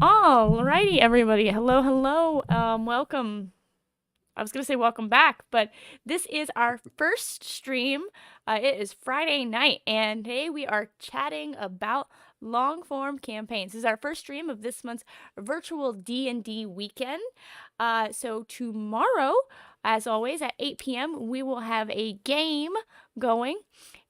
Alrighty, everybody. Hello, hello. Welcome. I was going to say welcome back, but this is our first stream. It is Friday night, and today we are chatting about long-form campaigns. This is our first stream of this month's virtual D&D weekend. So tomorrow, as always, at 8 p.m., we will have a game going.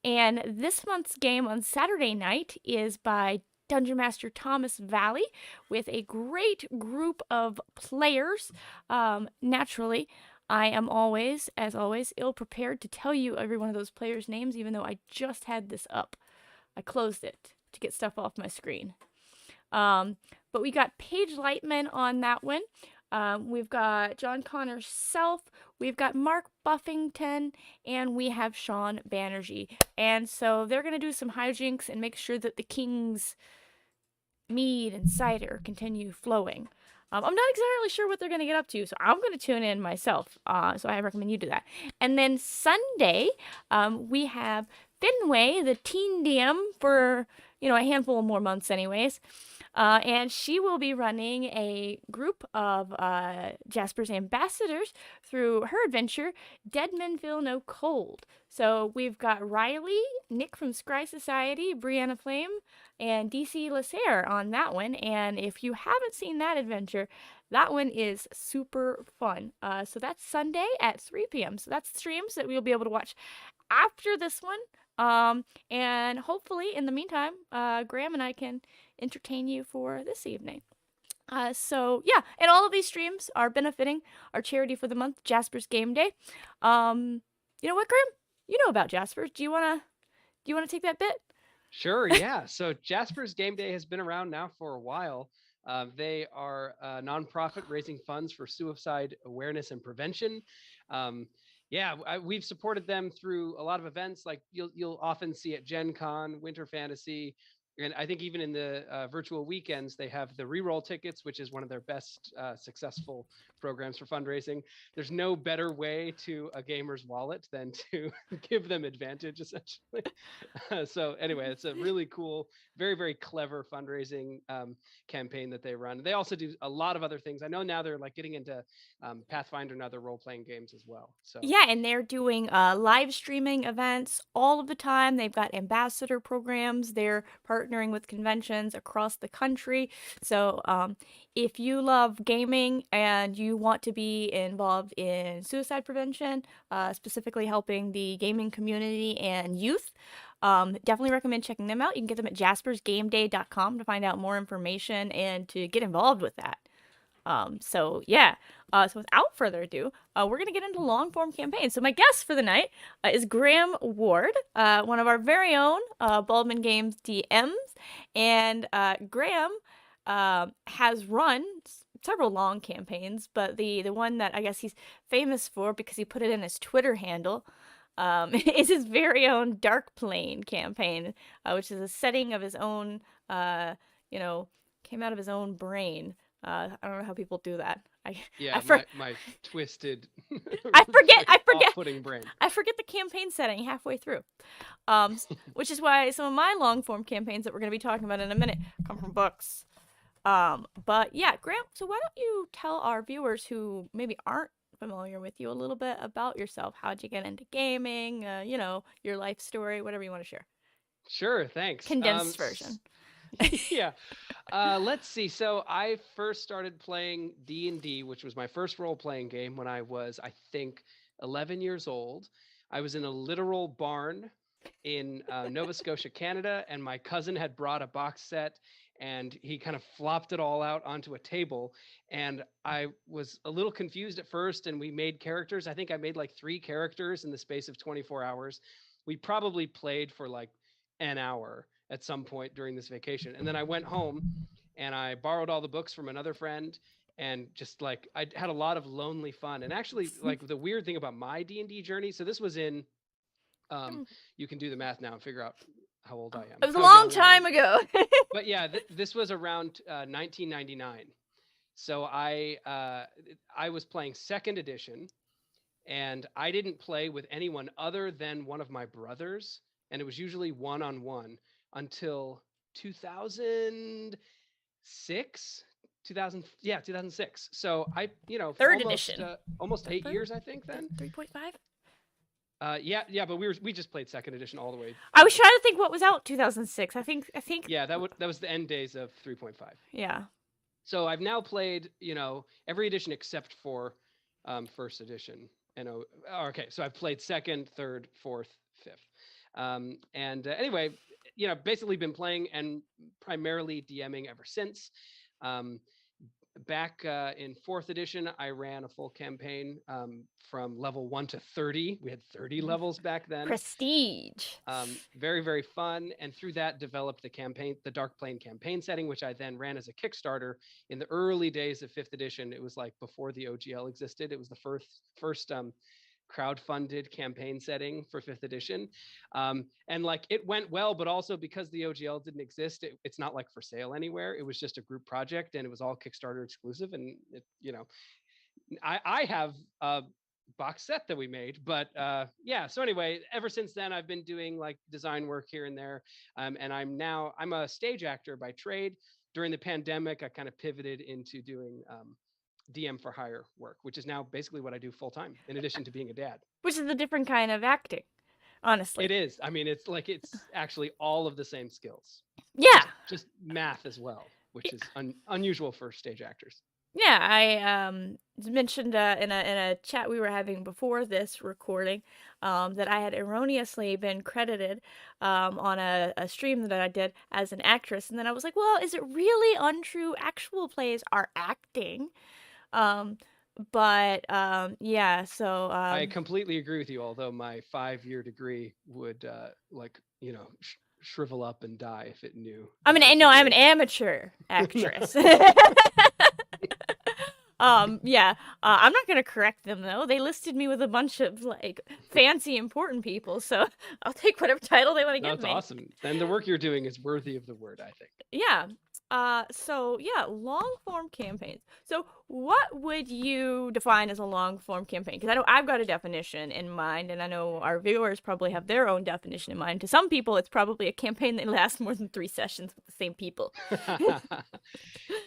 And this month's game on Saturday night is by Dungeon Master Thomas Valley with a great group of players. Naturally, I am always, as always, ill-prepared to tell you every one of those players' names, even though I just had this up. I closed it to get stuff off my screen. But we got Paige Lightman on that one. We've got John Connor Self, we've got Mark Buffington, and we have Sean Banerjee. And so they're going to do some hijinks and make sure that the King's mead and cider continue flowing. I'm not entirely sure what they're going to get up to, so I'm going to tune in myself. So I recommend you do that. And then Sunday, we have Finway, the teen DM for, a handful of more months anyways. And she will be running a group of Jasper's ambassadors through her adventure, Dead Men Feel No Cold. So we've got Riley, Nick from Scry Society, Brianna Flame, and DC Lacerre on that one. And if you haven't seen that adventure, that one is super fun. So that's Sunday at 3 p.m. So that's streams that we'll be able to watch after this one. And hopefully, in the meantime, Graham and I can entertain you for this evening. So yeah, and all of these streams are benefiting our charity for the month, Jasper's Game Day. You know what, Graham? You know about Jasper's. Do you wanna take that bit? Sure, yeah. So Jasper's Game Day has been around now for a while. They are a nonprofit raising funds for suicide awareness and prevention. We've supported them through a lot of events. Like you'll often see at Gen Con, Winter Fantasy, and I think even in the virtual weekends, they have the reroll tickets, which is one of their best successful programs for fundraising. There's no better way to a gamer's wallet than to give them advantage, essentially. So anyway, it's a really cool, very, very clever fundraising campaign that they run. They also do a lot of other things. I know now they're like getting into Pathfinder and other role-playing games as well. So yeah, and they're doing live streaming events all of the time. They've got ambassador programs. They're partnering with conventions across the country. So if you love gaming and you want to be involved in suicide prevention, specifically helping the gaming community and youth, definitely recommend checking them out. You can get them at jaspersgameday.com to find out more information and to get involved with that. So without further ado, we're going to get into long form campaigns. So my guest for the night is Graham Ward, one of our very own Baldman Games DMs. And Graham has run several long campaigns, but the one that I guess he's famous for because he put it in his Twitter handle is his very own Dark Plane campaign, which is a setting of his own, came out of his own brain. I don't know how people do that. My twisted, I forget off-putting brain. I forget the campaign setting halfway through, which is why some of my long form campaigns that we're going to be talking about in a minute come from books. But yeah, Graham. So why don't you tell our viewers who maybe aren't familiar with you a little bit about yourself? How'd you get into gaming? Your life story, whatever you want to share. Sure, thanks. Condensed version. Yeah. Let's see. So I first started playing D&D, which was my first role-playing game when I was, I think, 11 years old. I was in a literal barn in Nova Scotia, Canada, and my cousin had brought a box set and he kind of flopped it all out onto a table. And I was a little confused at first, and we made characters. I think I made like 3 characters in the space of 24 hours. We probably played for like an hour at some point during this vacation. And then I went home and I borrowed all the books from another friend, and just like I had a lot of lonely fun. And actually, like the weird thing about my D&D journey, so this was in you can do the math now and figure out how old I am. It was a long time ago. But yeah, this was around 1999. So I was playing 2nd edition, and I didn't play with anyone other than one of my brothers, and it was usually one-on-one until 2006. 2006. So I, 3rd edition. Almost 8 years, I think then. 3.5? Yeah, but we just played second edition all the way I was through. trying to think what was out 2006. I think. Yeah, that was the end days of 3.5. Yeah. So I've now played, every edition except for first edition. And okay, so I've played second, third, fourth, fifth. And anyway, basically been playing and primarily DMing ever since. Um, Back in fourth edition, I ran a full campaign from level 1 to 30. We had 30 levels back then. Prestige. Very, very fun. And through that, developed the Dark Plane campaign setting, which I then ran as a Kickstarter in the early days of fifth edition. It was like before the OGL existed. It was the first crowdfunded campaign setting for fifth edition. And like it went well, but also because the OGL didn't exist, it's not like for sale anywhere. It was just a group project and it was all Kickstarter exclusive. And I have a box set that we made, but yeah. So anyway, ever since then, I've been doing like design work here and there. And I'm a stage actor by trade. During the pandemic, I kind of pivoted into doing DM for hire work, which is now basically what I do full time, in addition to being a dad. Which is a different kind of acting, honestly. It is. I mean, it's actually all of the same skills. Yeah. Just math as well, which is unusual for stage actors. Yeah, I mentioned in a chat we were having before this recording that I had erroneously been credited on a stream that I did as an actress, and then I was like, well, is it really untrue? Actual plays are acting. But yeah, so I completely agree with you, although my 5-year degree would shrivel up and die if it knew. I'm an amateur actress. Yeah, I'm not gonna correct them though. They listed me with a bunch of like fancy important people, so I'll take whatever title they want to give me. That's awesome. Then the work you're doing is worthy of the word, I think. Yeah. So yeah, long form campaigns. So what would you define as a long form campaign? Because I know I've got a definition in mind, and I know our viewers probably have their own definition in mind. To some people, it's probably a campaign that lasts more than 3 sessions with the same people.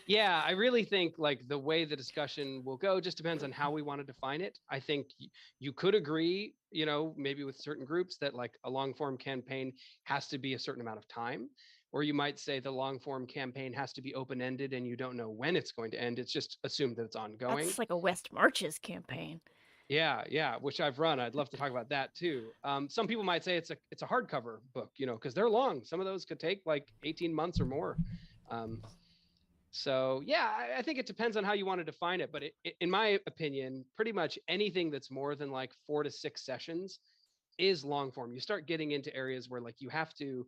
Yeah, I really think like the way the discussion will go just depends on how we want to define it. I think you could agree, maybe with certain groups that like a long form campaign has to be a certain amount of time. Or you might say the long form campaign has to be open ended and you don't know when it's going to end. It's just assumed that it's ongoing. That's like a West Marches campaign. Yeah, which I've run. I'd love to talk about that too. Some people might say it's a hardcover book, because they're long. Some of those could take like 18 months or more. So yeah, I think it depends on how you want to define it. But in my opinion, pretty much anything that's more than like 4 to 6 sessions is long form. You start getting into areas where like you have to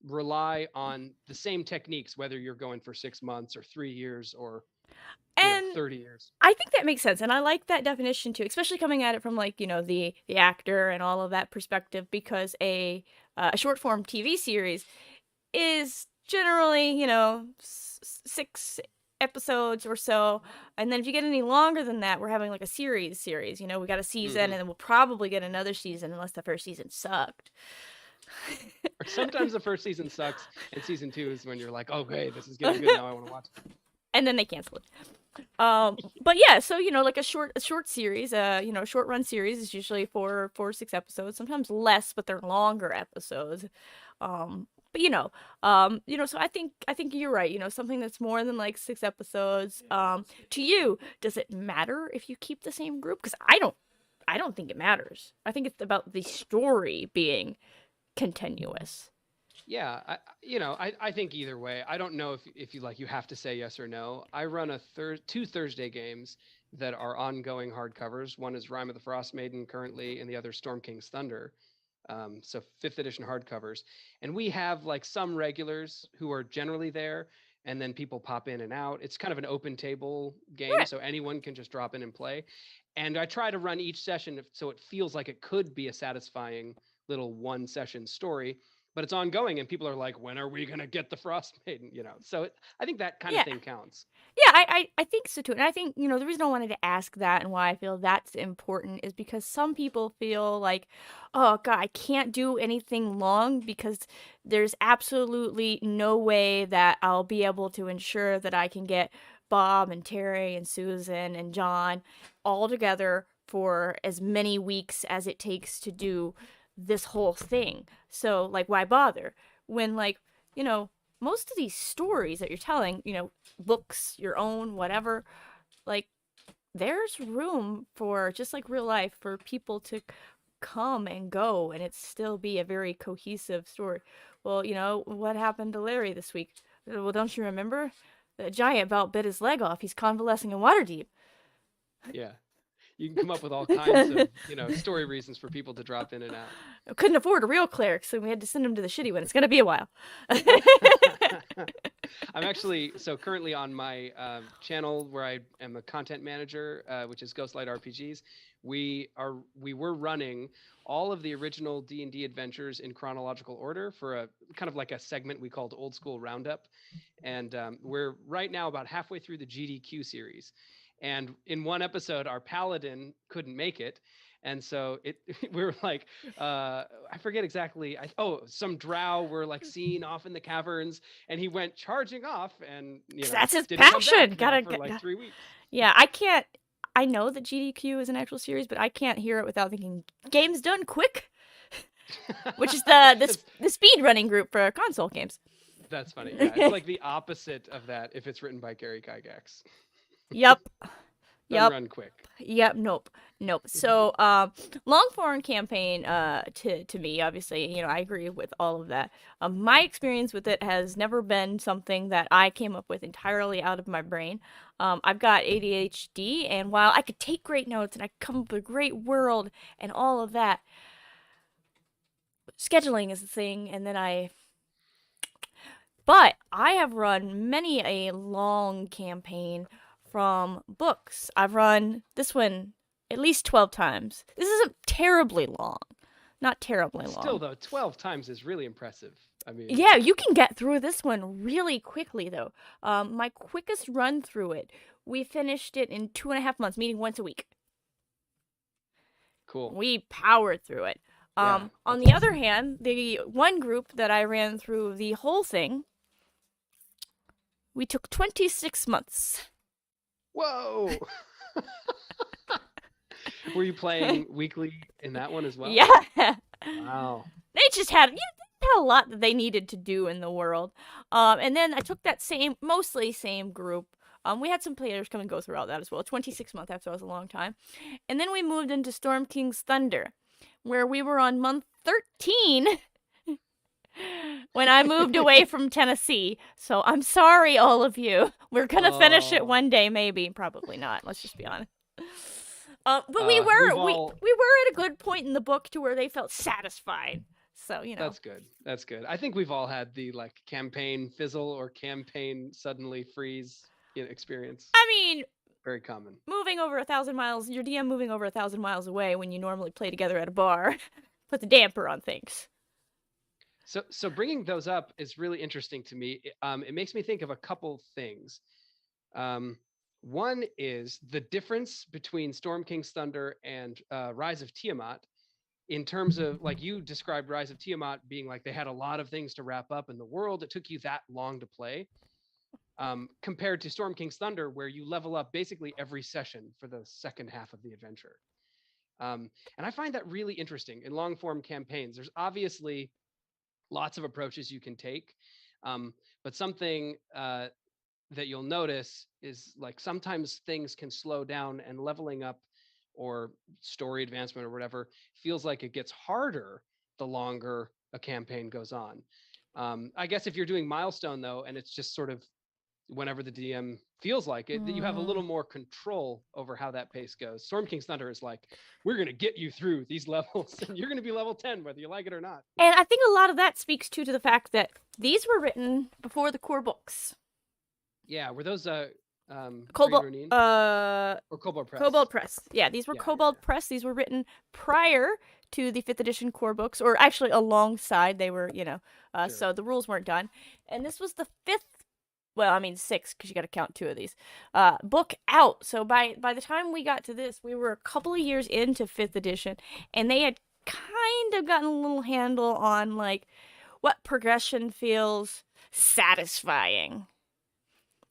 rely on the same techniques, whether you're going for 6 months or 3 years or 30 years. I think that makes sense, and I like that definition too, especially coming at it from like the actor and all of that perspective, because a short form TV series is generally 6 episodes or so, and then if you get any longer than that, we're having like a series. We got a season, and then we'll probably get another season unless the first season sucked. Sometimes the first season sucks, and season 2 is when you're like, okay, this is getting good now, I want to watch it. And then they cancel it. But yeah, so like a short series, short run series is usually 4 or 6 episodes, sometimes less, but they're longer episodes. But so I think you're right. Something that's more than like 6 episodes. To you, does it matter if you keep the same group? Because I don't think it matters. I think it's about the story being continuous. Yeah, I think either way. I don't know if you have to say yes or no. I run 2 Thursday games that are ongoing hardcovers. One is Rime of the Frost Maiden currently, and the other Storm King's Thunder. So 5th edition hardcovers. And we have like some regulars who are generally there, and then people pop in and out. It's kind of an open table game, so anyone can just drop in and play. And I try to run each session so it feels like it could be a satisfying little 1 session story, but it's ongoing, and people are like, when are we going to get the Frost Maiden? So I think that kind of thing counts. Yeah, I think so too. And I think, the reason I wanted to ask that and why I feel that's important is because some people feel like, oh God, I can't do anything long because there's absolutely no way that I'll be able to ensure that I can get Bob and Terry and Susan and John all together for as many weeks as it takes to do this whole thing. So, like, why bother? When, like, you know, most of these stories that you're telling, books, your own, whatever, like, there's room for, just like real life, for people to come and go and it still be a very cohesive story. Well, what happened to Larry this week? Well, don't you remember? The giant about bit his leg off. He's convalescing in Waterdeep. Yeah. You can come up with all kinds of, story reasons for people to drop in and out. I couldn't afford a real cleric, so we had to send him to the shitty one. It's going to be a while. I'm actually, currently on my channel where I am a content manager, which is Ghostlight RPGs. We were running all of the original D&D adventures in chronological order for a kind of like a segment we called Old School Roundup. And we're right now about halfway through the GDQ series. And in one episode, our paladin couldn't make it. And so we were like, I forget exactly. Some drow were like seen off in the caverns, and he went charging off, and that's his didn't passion. Come back for like 3 weeks. Yeah, I know that GDQ is an actual series, but I can't hear it without thinking game's done quick, which is the speed running group for console games. That's funny. Yeah, it's like the opposite of that if it's written by Gary Gygax. Yep. Run quick. Yep. Nope. So, long form campaign, to me, obviously, I agree with all of that. My experience with it has never been something that I came up with entirely out of my brain. I've got ADHD, and while I could take great notes and I come up with a great world and all of that, scheduling is the thing, and then But I have run many a long campaign from books. I've run this one at least 12 times. This isn't terribly long. Not terribly long. Still, though, 12 times is really impressive. I mean... Yeah, you can get through this one really quickly, though. My quickest run through it, we finished it in 2.5 months, meeting once a week. Cool. We powered through it. On the other hand, the one group that I ran through the whole thing, we took 26 months. Whoa! Were you playing weekly in that one as well? Yeah. Wow. They just had a lot that they needed to do in the world. And then I took that mostly same group. We had some players come and go throughout that as well. 26 months after that was a long time. And then we moved into Storm King's Thunder, where we were on month 13 when I moved away from Tennessee. So I'm sorry, all of you. We're going to finish it one day, maybe. Probably not. Let's just be honest. But we were at a good point in the book to where they felt satisfied. So, That's good. I think we've all had the campaign fizzle or campaign suddenly freeze experience. I mean, very common. Moving over 1,000 miles, your DM moving over 1,000 miles away when you normally play together at a bar puts a damper on things. So bringing those up is really interesting to me. It makes me think of a couple things. One is the difference between Storm King's Thunder and Rise of Tiamat, in terms of, like you described Rise of Tiamat being like they had a lot of things to wrap up in the world. It took you that long to play, compared to Storm King's Thunder, where you level up basically every session for the second half of the adventure. And I find that really interesting in long form campaigns. There's obviously lots of approaches you can take, but something that you'll notice is sometimes things can slow down, and leveling up or story advancement or whatever feels like it gets harder the longer a campaign goes on. I guess if you're doing milestone though, and it's just sort of whenever the DM feels like it, that you have a little more control over how that pace goes. Storm King's Thunder is like, we're going to get you through these levels and you're going to be level 10, whether you like it or not. And I think a lot of that speaks to the fact that these were written before the core books. Yeah. Were those, Kobold, or Kobold Press? Kobold Press. Yeah, these were Kobold Press. These were written prior to the 5th edition core books, or actually alongside. They were, sure. So the rules weren't done. And this was the 6th, because you got to count 2 of these, book out. So by the time we got to this, we were a couple of years into 5th edition, and they had kind of gotten a little handle on what progression feels satisfying.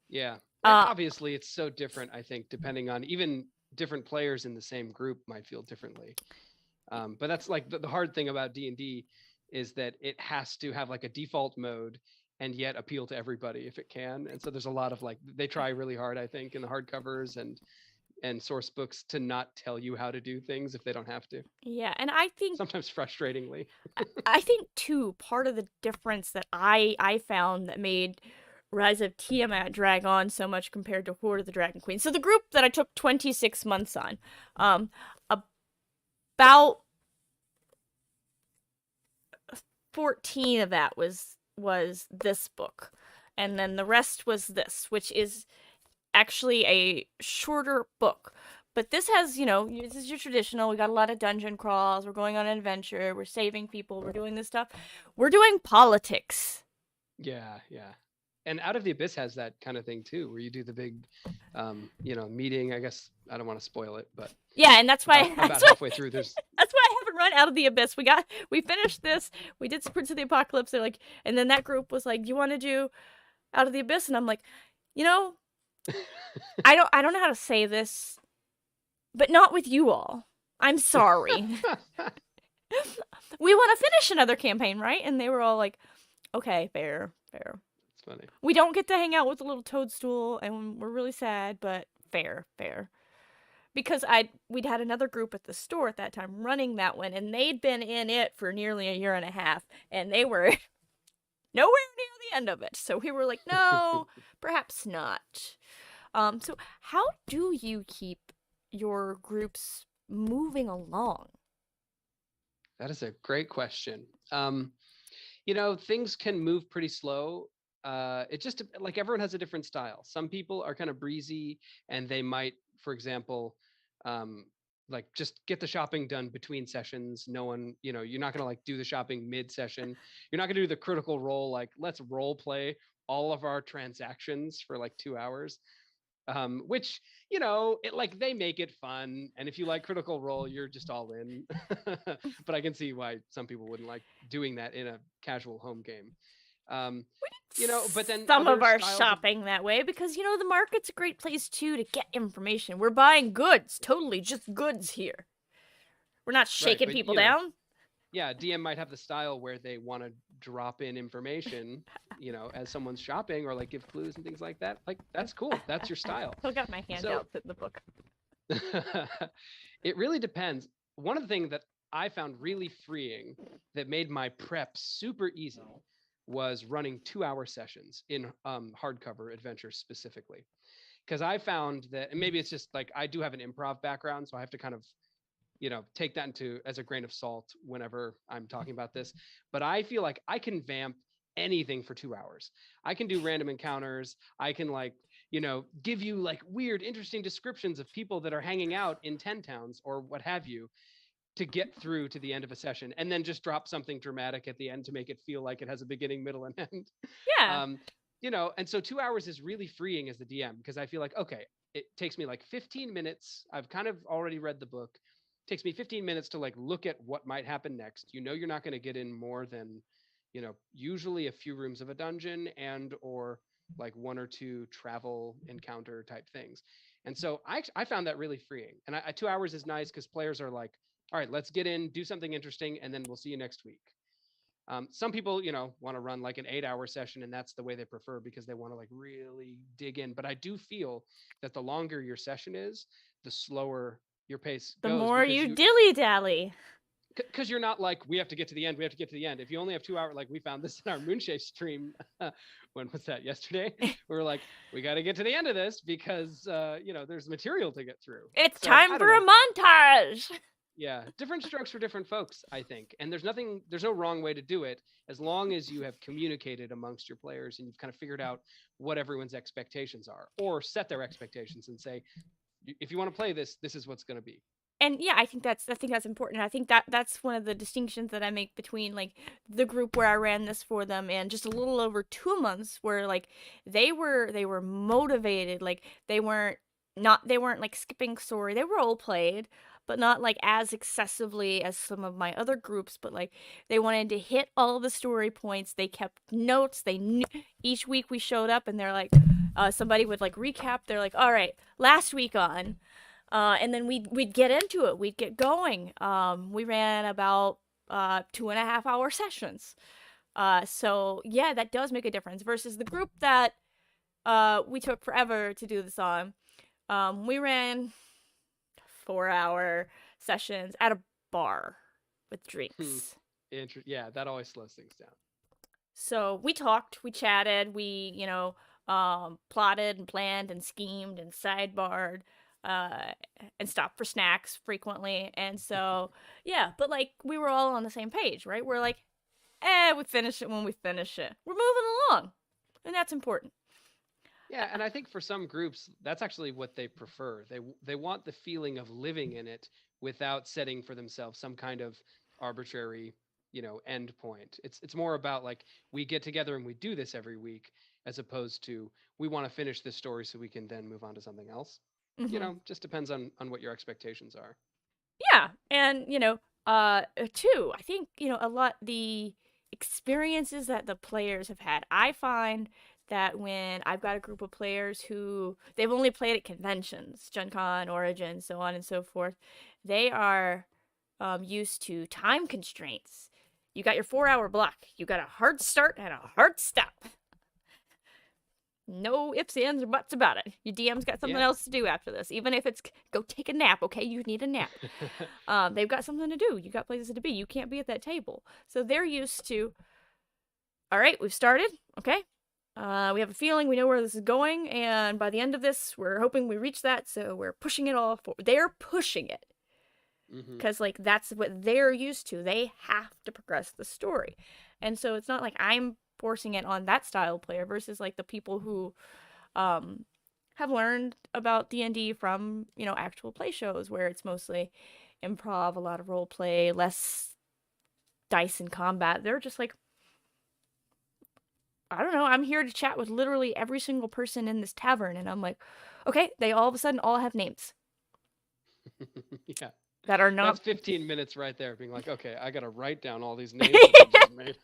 Yeah. Obviously, it's so different, I think, depending on even different players in the same group might feel differently. But that's like the hard thing about D&D is that it has to have like a default mode and yet appeal to everybody if it can. And so there's a lot of like, they try really hard, I think, in the hardcovers and source books to not tell you how to do things if they don't have to. Yeah, and I think Sometimes frustratingly. I think too, part of the difference that I found that made Rise of Tiamat drag on so much compared to Horde of the Dragon Queen. So the group that I took 26 months on, about 14 of that was this book, and then the rest was this, which is actually a shorter book. But this has, this is your traditional. We got a lot of dungeon crawls. We're going on an adventure. We're saving people. We're doing this stuff. We're doing politics. Yeah. And Out of the Abyss has that kind of thing too, where you do the big, meeting. I guess I don't want to spoil it, but yeah, and that's why about halfway through, there's. That's why I haven't run Out of the Abyss. We finished this. We did Prince of the Apocalypse. They're like, and then that group was like, "Do you want to do Out of the Abyss?" And I'm like, I don't know how to say this, but not with you all. I'm sorry. We want to finish another campaign, right? And they were all like, "Okay, fair." It's funny. We don't get to hang out with the little toadstool, and we're really sad, but fair. Because we'd had another group at the store at that time running that one, and they'd been in it for nearly a year and a half, and they were nowhere near the end of it. So we were like, no, perhaps not. So how do you keep your groups moving along? That is a great question. Things can move pretty slow. It just like everyone has a different style. Some people are kind of breezy and they might, for example, like just get the shopping done between sessions. No one, you're not going to like do the shopping mid session. You're not going to do the critical role. Like let's role play all of our transactions for like 2 hours. Which, it like they make it fun. And if you like critical role, you're just all in. But I can see why some people wouldn't like doing that in a casual home game. But then some of our shopping that way because the market's a great place too to get information. We're buying goods, totally just goods here. We're not shaking people down. Yeah, DM might have the style where they want to drop in information, as someone's shopping or like give clues and things like that. Like that's cool. That's your style. I got my handouts in the book. It really depends. One of the things that I found really freeing that made my prep super easy was running 2-hour sessions in hardcover adventures specifically. Because I found that, and maybe it's just like I do have an improv background, so I have to kind of take that as a grain of salt whenever I'm talking about this. But I feel like I can vamp anything for 2 hours. I can do random encounters. I can give you like weird, interesting descriptions of people that are hanging out in 10 towns or what have you to get through to the end of a session and then just drop something dramatic at the end to make it feel like it has a beginning, middle, and end. Yeah. And so 2 hours is really freeing as the DM because I feel like, okay, it takes me like 15 minutes. I've kind of already read the book. Takes me 15 minutes to like look at what might happen next. You're not going to get in more than, usually a few rooms of a dungeon and or like 1 or 2 travel encounter type things. And so I found that really freeing. And 2 hours is nice because players are like, all right, let's get in, do something interesting, and then we'll see you next week. Some people, want to run like an 8-hour session, and that's the way they prefer because they want to like really dig in. But I do feel that the longer your session is, the slower your pace the goes. The more you dilly-dally. Because you're not like, we have to get to the end. If you only have 2 hours, like we found this in our Moonshade stream. When was that? Yesterday? We were like, we got to get to the end of this because, there's material to get through. It's time for a montage. Yeah, different strokes for different folks, I think. And there's no wrong way to do it as long as you have communicated amongst your players and you've kind of figured out what everyone's expectations are or set their expectations and say, if you want to play this, this is what's going to be. And yeah, I think that's important. I think that's one of the distinctions that I make between like the group where I ran this for them and just a little over 2 months where like they were motivated, like they weren't like skipping story. They were all played, but not like as excessively as some of my other groups, but like they wanted to hit all the story points. They kept notes. They knew each week we showed up and they're like somebody would like recap. They're like, all right, last week on And then we'd get into it. We'd get going. We ran about 2.5 hour sessions. So yeah, that does make a difference versus the group that we took forever to do this on. We ran 4 hour sessions at a bar with drinks. Yeah, that always slows things down. So we talked, we chatted, we, plotted and planned and schemed and sidebarred, and stopped for snacks frequently. And so, yeah, but like we were all on the same page, right? We're like, we finish it when we finish it. We're moving along, and that's important. Yeah, and I think for some groups, that's actually what they prefer. They want the feeling of living in it without setting for themselves some kind of arbitrary, end point. It's more about like we get together and we do this every week, as opposed to we want to finish this story so we can then move on to something else. Hmm. Just depends on what your expectations are. Yeah, and too, I think a lot the experiences that the players have had. I find that when I've got a group of players who they've only played at conventions, Gen Con, Origin, so on and so forth, they are used to time constraints. You got your 4 hour block. You got a hard start and a hard stop. No ifs, ands, or buts about it. Your DM's got something Yeah. else to do after this. Even if it's go take a nap, okay? You need a nap. They've got something to do. You got places to be. You can't be at that table. So they're used to, all right, we've started, okay? We have a feeling we know where this is going, and by the end of this, we're hoping we reach that, so we're pushing it all forward. They're pushing it. Because, like, that's what they're used to. They have to progress the story. And so it's not like I'm forcing it on that style player versus, like, the people who have learned about D&D from, actual play shows where it's mostly improv, a lot of role play, less dice and combat. They're just like, I don't know, I'm here to chat with literally every single person in this tavern. And I'm like, okay, they all of a sudden all have names. Yeah. That are not. That's 15 minutes right there, being like, okay, I gotta write down all these names that you just made.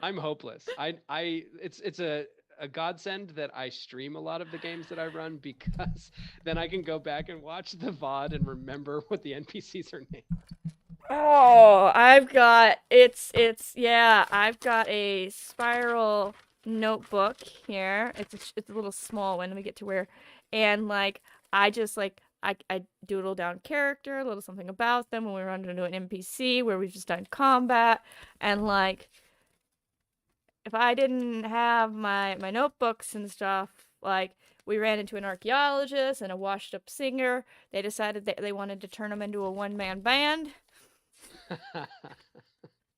I'm hopeless. It's a godsend that I stream a lot of the games that I run, because then I can go back and watch the VOD and remember what the NPCs are named. Oh, I've got I've got a spiral notebook here. It's a little small one. Let me get to where, and like I just like I doodle down character, a little something about them when we run into an NPC where we've just done combat, and like if I didn't have my notebooks and stuff, like we ran into an archaeologist and a washed up singer. They decided that they wanted to turn them into a one-man band.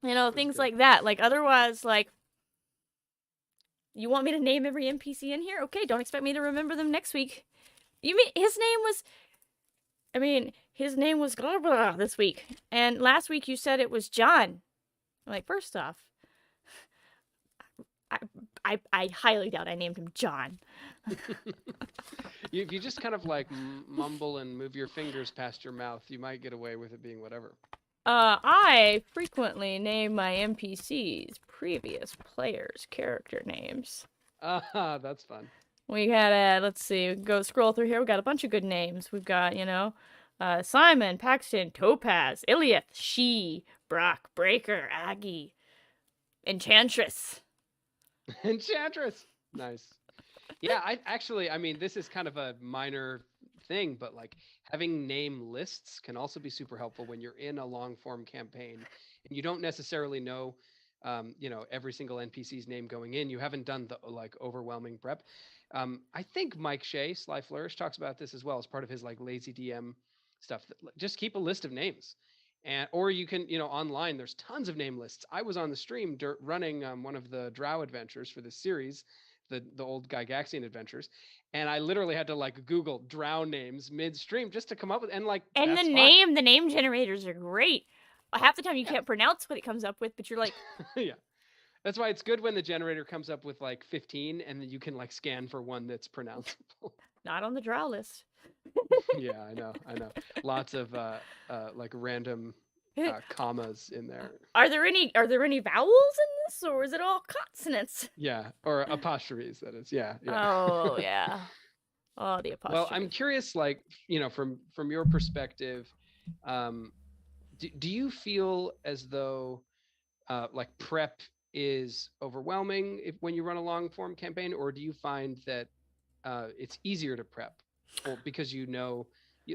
Things good. like that. Like, otherwise, like, you want me to name every NPC in here? Okay, don't expect me to remember them next week. You mean his name was blah, blah, this week. And last week you said it was John. Like, first off, I highly doubt I named him John. If you just kind of like mumble and move your fingers past your mouth, you might get away with it being whatever. I frequently name my NPCs previous players' character names. That's fun. We got let's see, go scroll through here. We got a bunch of good names. We've got, Simon, Paxton, Topaz, Iliath, She, Brock, Breaker, Aggie, Enchantress. Enchantress. Nice. Yeah, I mean, this is kind of a minor thing, but like having name lists can also be super helpful when you're in a long form campaign and you don't necessarily know every single NPC's name going in. You haven't done the like overwhelming prep. I think Mike Shea, Sly Flourish, talks about this as well as part of his like lazy DM stuff. Just keep a list of names. Or you can, online, there's tons of name lists. I was on the stream running one of the Drow adventures for this series, the old Gygaxian adventures, and I literally had to like Google Drow names midstream just to come up with, and like, And that's the name generators are great. Half the time you can't pronounce what it comes up with, but you're like, yeah. That's why it's good when the generator comes up with like 15 and then you can like scan for one that's pronounceable. not on the Drow list. Yeah, I know. Lots of like random commas in there. Are there any vowels in this, or is it all consonants? Yeah, or apostrophes, that is. Yeah. Oh, yeah. Oh, the Well, I'm apostrophe. curious, like, from your perspective, um, do you feel as though like prep is overwhelming when you run a long form campaign, or do you find that it's easier to prep for because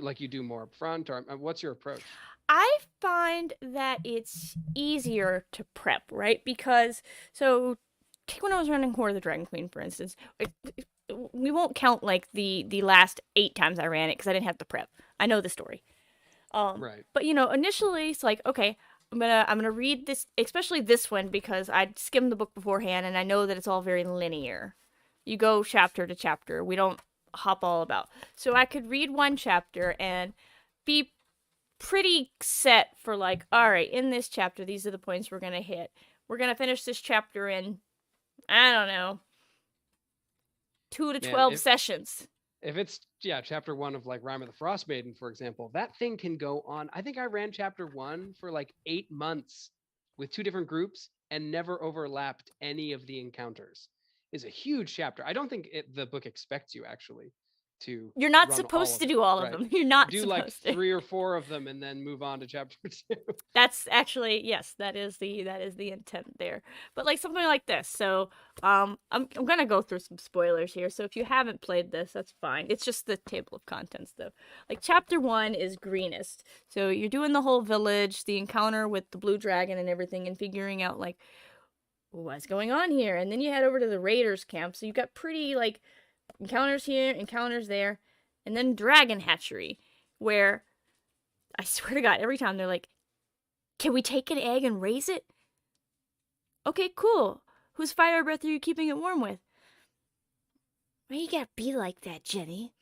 like you do more upfront, or what's your approach? I find that it's easier to prep, right? Because so take when I was running Core of the Dragon Queen, for instance. We won't count like the last 8 times I ran it because I didn't have to prep. I know the story. Right. But initially it's like, okay, I'm gonna read this, especially this one because I skimmed the book beforehand and I know that it's all very linear. You go chapter to chapter. We don't hop all about. So I could read one chapter and be pretty set for like, all right, in this chapter, these are the points we're gonna hit. We're gonna finish this chapter in, I don't know, 2 to 12 Man, sessions. if it's chapter one of like Rime of the Frost Maiden, for example, that thing can go on. I think I ran chapter one for like 8 months with two different groups and never overlapped any of the encounters. Is a huge chapter. I don't think the book expects you actually to You're not run all supposed of to it, do all of right? them. You're not Do like supposed to. 3 or 4 of them and then move on to chapter two. That's actually, yes, that is the intent there. But like something like this. So I'm gonna go through some spoilers here. So if you haven't played this, that's fine. It's just the table of contents though. Like chapter 1 is greenest. So you're doing the whole village, the encounter with the blue dragon and everything, and figuring out like what's going on here. And then you head over to the raiders camp. So you've got pretty like encounters here, encounters there, and then dragon hatchery, where I swear to God, every time they're like, can we take an egg and raise it? Okay, cool. Whose fire breath are you keeping it warm with? Why you gotta be like that, Jenny?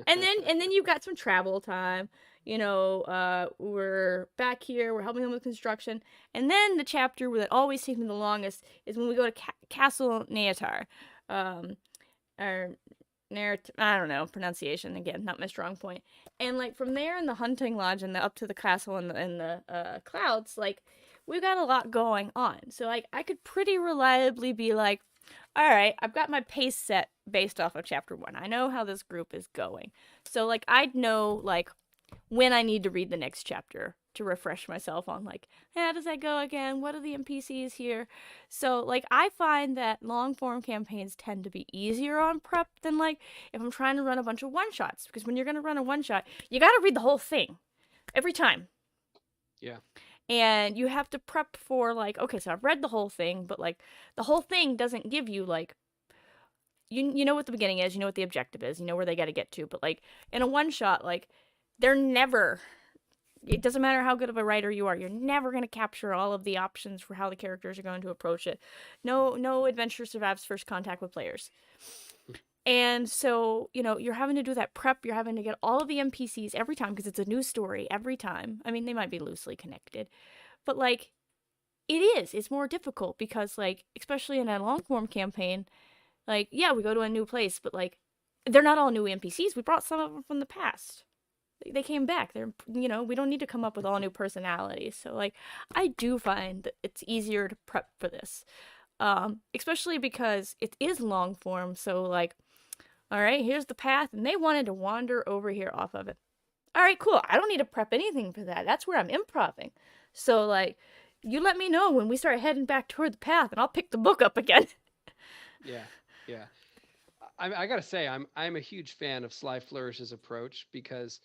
and then you've got some travel time. We're back here. We're helping them with construction, and then the chapter that always takes me the longest is when we go to Castle Neatar, or I don't know pronunciation again, not my strong point. And like from there in the hunting lodge and up to the castle and the clouds, like we've got a lot going on. So like I could pretty reliably be like, all right, I've got my pace set based off of chapter 1. I know how this group is going. So like I'd know like when I need to read the next chapter to refresh myself on like, how does that go again? What are the NPCs here? So like I find that long form campaigns tend to be easier on prep than like if I'm trying to run a bunch of one shots, because when you're going to run a one shot, you got to read the whole thing every time. Yeah. And you have to prep for like, okay, so I've read the whole thing, but like the whole thing doesn't give you like you know what the beginning is, you know what the objective is, you know where they got to get to, but like in a one shot, like they're never, it doesn't matter how good of a writer you are, you're never going to capture all of the options for how the characters are going to approach it. No adventure survives first contact with players. And so, you're having to do that prep, you're having to get all of the NPCs every time because it's a new story every time. I mean, they might be loosely connected, but like it's more difficult because like especially in a long form campaign, like yeah, we go to a new place, but like they're not all new NPCs. We brought some of them from the past. They came back. We don't need to come up with all new personalities. So like I do find that it's easier to prep for this. Especially because it is long form, so like all right, here's the path and they wanted to wander over here off of it. All right, cool. I don't need to prep anything for that. That's where I'm improving. So like you let me know when we start heading back toward the path and I'll pick the book up again. Yeah. Yeah. I gotta say, I'm a huge fan of Sly Flourish's approach because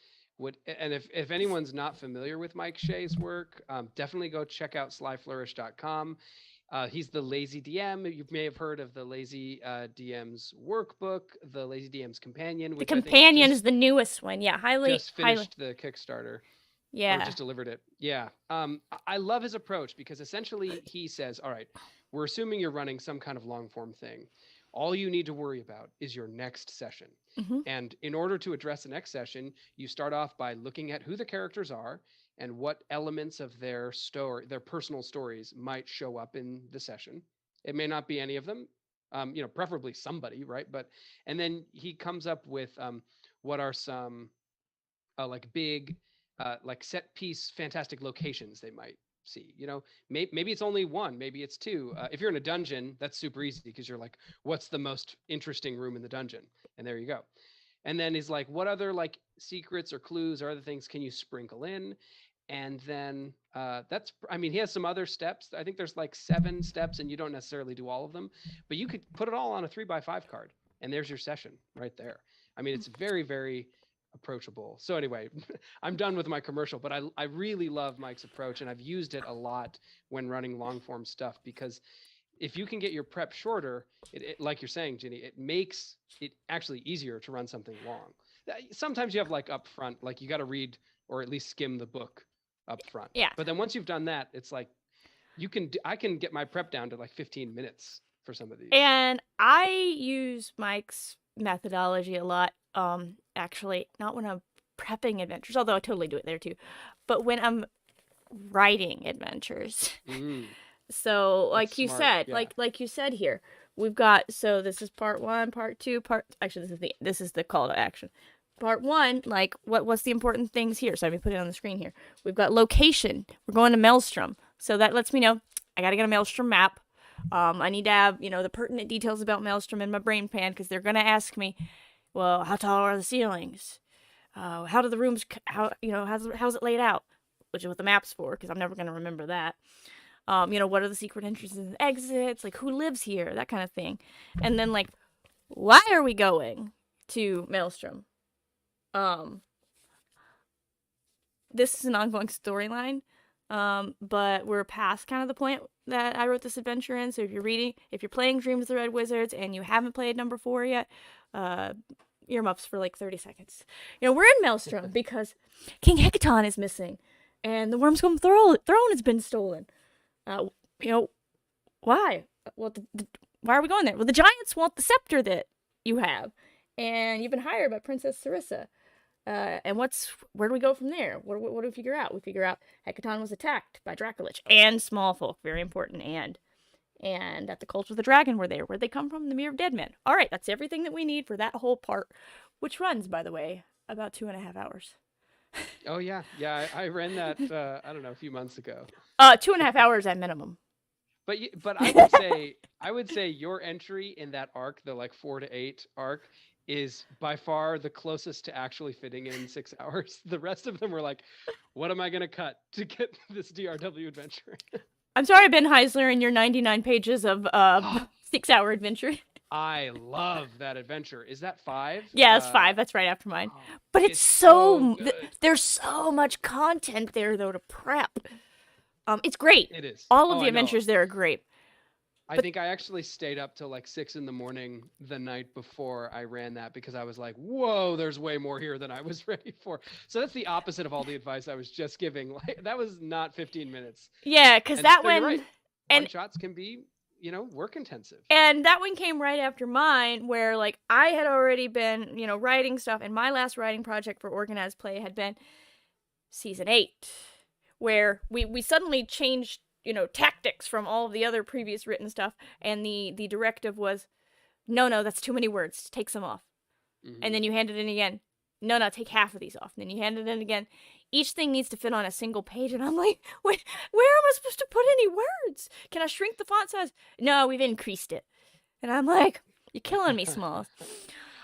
if anyone's not familiar with Mike Shea's work, definitely go check out slyflourish.com. He's the Lazy DM. You may have heard of the Lazy DM's workbook, the Lazy DM's Companion, The which I think companion is the newest one. Yeah, highly just highly. finished the Kickstarter or Yeah. just delivered it. Yeah. I love his approach because essentially he says, all right, we're assuming you're running some kind of long form thing. All you need to worry about is your next session. Mhm. And in order to address the next session, you start off by looking at who the characters are and what elements of their story, their personal stories might show up in the session. It may not be any of them, preferably somebody, right? And then he comes up with what are some like big like set piece fantastic locations they might see? Maybe it's only one, maybe it's two. If you're in a dungeon, that's super easy because you're like, what's the most interesting room in the dungeon? And there you go. And then he's like, what other like secrets or clues or other things can you sprinkle in? And then he has some other steps. I think there's like 7 steps, and you don't necessarily do all of them, but you could put it all on a 3x5 card, and there's your session right there. I mean, it's very, very approachable. So anyway, I'm done with my commercial, but I really love Mike's approach, and I've used it a lot when running long form stuff, because if you can get your prep shorter, like you're saying, Ginny, it makes it actually easier to run something long. Sometimes you have like up front, like you got to read or at least skim the book up front. Yeah. But then once you've done that, it's like I can get my prep down to like 15 minutes for some of these. And I use Mike's methodology a lot. Actually, not when I'm prepping adventures, although I totally do it there too, but when I'm writing adventures. So like you said, like you said here, we've got, so this is part 1, part 2, actually this is the call to action. Part 1, like what's the important things here? So let me put it on the screen here. We've got location. We're going to Maelstrom. So that lets me know I got to get a Maelstrom map. I need to have, the pertinent details about Maelstrom in my brain pan, because they're going to ask me, well, how tall are the ceilings? How do the rooms, how's it laid out? Which is what the map's for, because I'm never going to remember that. What are the secret entrances and exits? Like, who lives here? That kind of thing. And then, like, why are we going to Maelstrom? This is an ongoing storyline, but we're past kind of the point that I wrote this adventure in. So if you're playing Dreams of the Red Wizards and you haven't played number 4 yet, earmuffs for like 30 seconds. We're in Maelstrom because King Hecaton is missing, and the Wormscombe throne has been stolen. Why? Well, why are we going there? Well, the giants want the scepter that you have, and you've been hired by Princess Sarissa. And where do we go from there? What do we figure out? We figure out Hecaton was attacked by Dracolich and small folk, very important, and that the Cult of the Dragon were there. Where'd they come from? The Mere of Dead Men. All right, that's everything that we need for that whole part, which runs, by the way, about 2.5 hours. Oh yeah, I ran that I don't know, a few months ago. 2.5 hours at minimum. But I would say your entry in that arc, the like 4 to 8 arc, is by far the closest to actually fitting in 6 hours. The rest of them were like, what am I going to cut to get this DRW adventure? I'm sorry, Ben Heisler, and your 99 pages of 6-hour adventure. I love that adventure. Is that 5? Yeah, it's 5. That's right after mine. But it's so there's so much content there, though, to prep. It's great. It is. All of the adventures there are great. I think I actually stayed up till like 6 a.m. the night before I ran that, because I was like, whoa, there's way more here than I was ready for. So that's the opposite of all the advice I was just giving. Like, that was not 15 minutes. Yeah, because that one... Right. One-shots can be, work intensive. And that one came right after mine, where like I had already been, writing stuff, and my last writing project for Organized Play had been Season 8, where we suddenly changed tactics from all of the other previous written stuff, and the directive was, no, that's too many words, take some off. Mm-hmm. And then you hand it in again, no, take half of these off. And then you hand it in again. Each thing needs to fit on a single page, and I'm like, wait, where am I supposed to put any words? Can I shrink the font size? No, we've increased it. And I'm like, you're killing me, Smalls.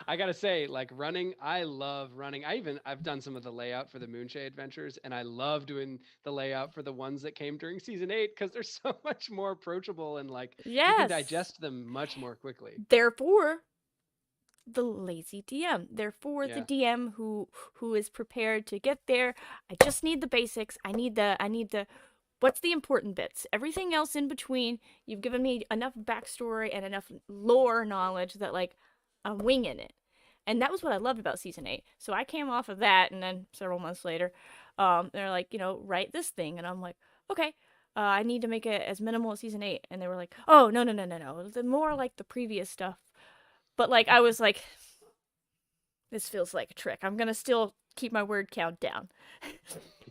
I gotta say, like, running, I love running. I've done some of the layout for the Moonshade adventures, and I love doing the layout for the ones that came during Season 8, because they're so much more approachable, and like, you can digest them much more quickly. Therefore, the lazy DM. Therefore, the DM who is prepared to get there. I just need the basics. I need the what's the important bits? Everything else in between, you've given me enough backstory and enough lore knowledge that like I'm winging it. And that was what I loved about Season 8. So I came off of that, and then several months later, they're like, write this thing. And I'm like, okay, I need to make it as minimal as Season 8. And they were like, oh, no. The more like the previous stuff. But like, I was like, this feels like a trick. I'm going to still keep my word count down.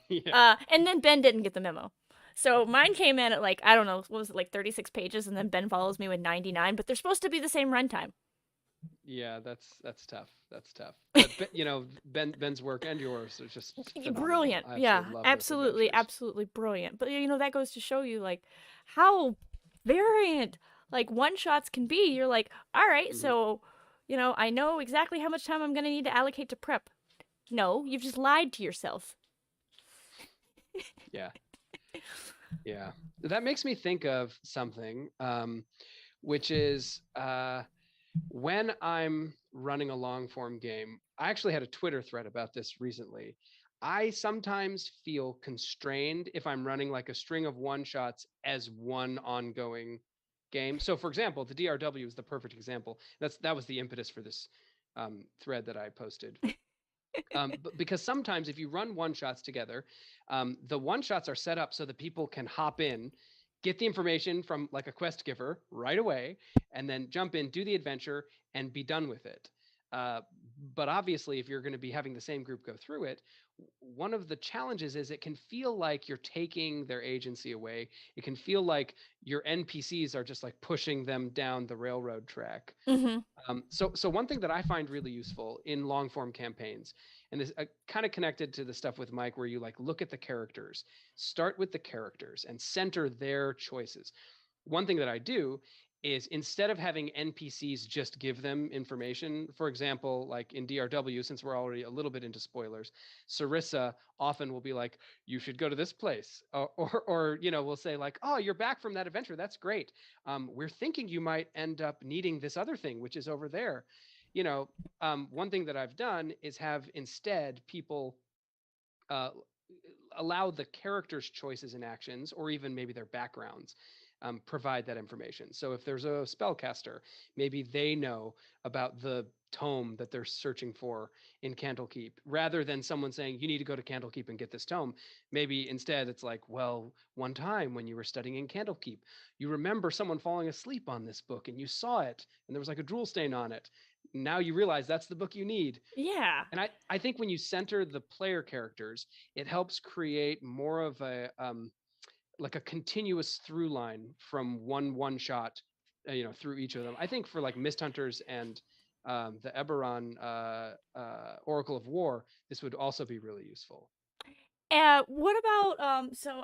And then Ben didn't get the memo. So mine came in at like, I don't know, what was it, like 36 pages, and then Ben follows me with 99, but they're supposed to be the same runtime. Yeah, that's tough. That's tough. But Ben's work and yours is just phenomenal. Brilliant. I Yeah, absolutely love those absolutely, adventures. absolutely brilliant. But that goes to show you like how variant like one shots can be. You're like, all right, Hmm. so I know exactly how much time I'm gonna need to allocate to prep. No, you've just lied to yourself. Yeah, yeah. That makes me think of something, which is when I'm running a long form game. I actually had a Twitter thread about this recently. I sometimes feel constrained if I'm running like a string of one shots as one ongoing game. So, for example, the DRW is the perfect example. That was the impetus for this thread that I posted. But because sometimes if you run one shots together, the one shots are set up so that people can hop in, get the information from like a quest giver right away, and then jump in, do the adventure, and be done with it. Uh, but obviously, if you're going to be having the same group go through it, one of the challenges is it can feel like you're taking their agency away. It can feel like your NPCs are just like pushing them down the railroad track. Mm-hmm. So one thing that I find really useful in long form campaigns, and this kind of connected to the stuff with Mike, where you like look at the characters, start with the characters, and center their choices. One thing that I do is instead of having NPCs just give them information, for example, like in DRW, since we're already a little bit into spoilers, Sarissa often will be like, "You should go to this place," or we'll say like, "Oh, you're back from that adventure. That's great. We're thinking you might end up needing this other thing, which is over there." You know, one thing that I've done is have instead people uh, allow the characters' choices and actions, or even maybe their backgrounds, provide that information. So if there's a spellcaster, maybe they know about the tome that they're searching for in Candlekeep, rather than someone saying, you need to go to Candlekeep and get this tome. Maybe instead it's like, well, one time when you were studying in Candlekeep, you remember someone falling asleep on this book and you saw it and there was like a drool stain on it. Now you realize that's the book you need. Yeah. And I think when you center the player characters, it helps create more of a like a continuous through line from one shot, through each of them. I think for like Mist Hunters and the Eberron Oracle of War, this would also be really useful. What about so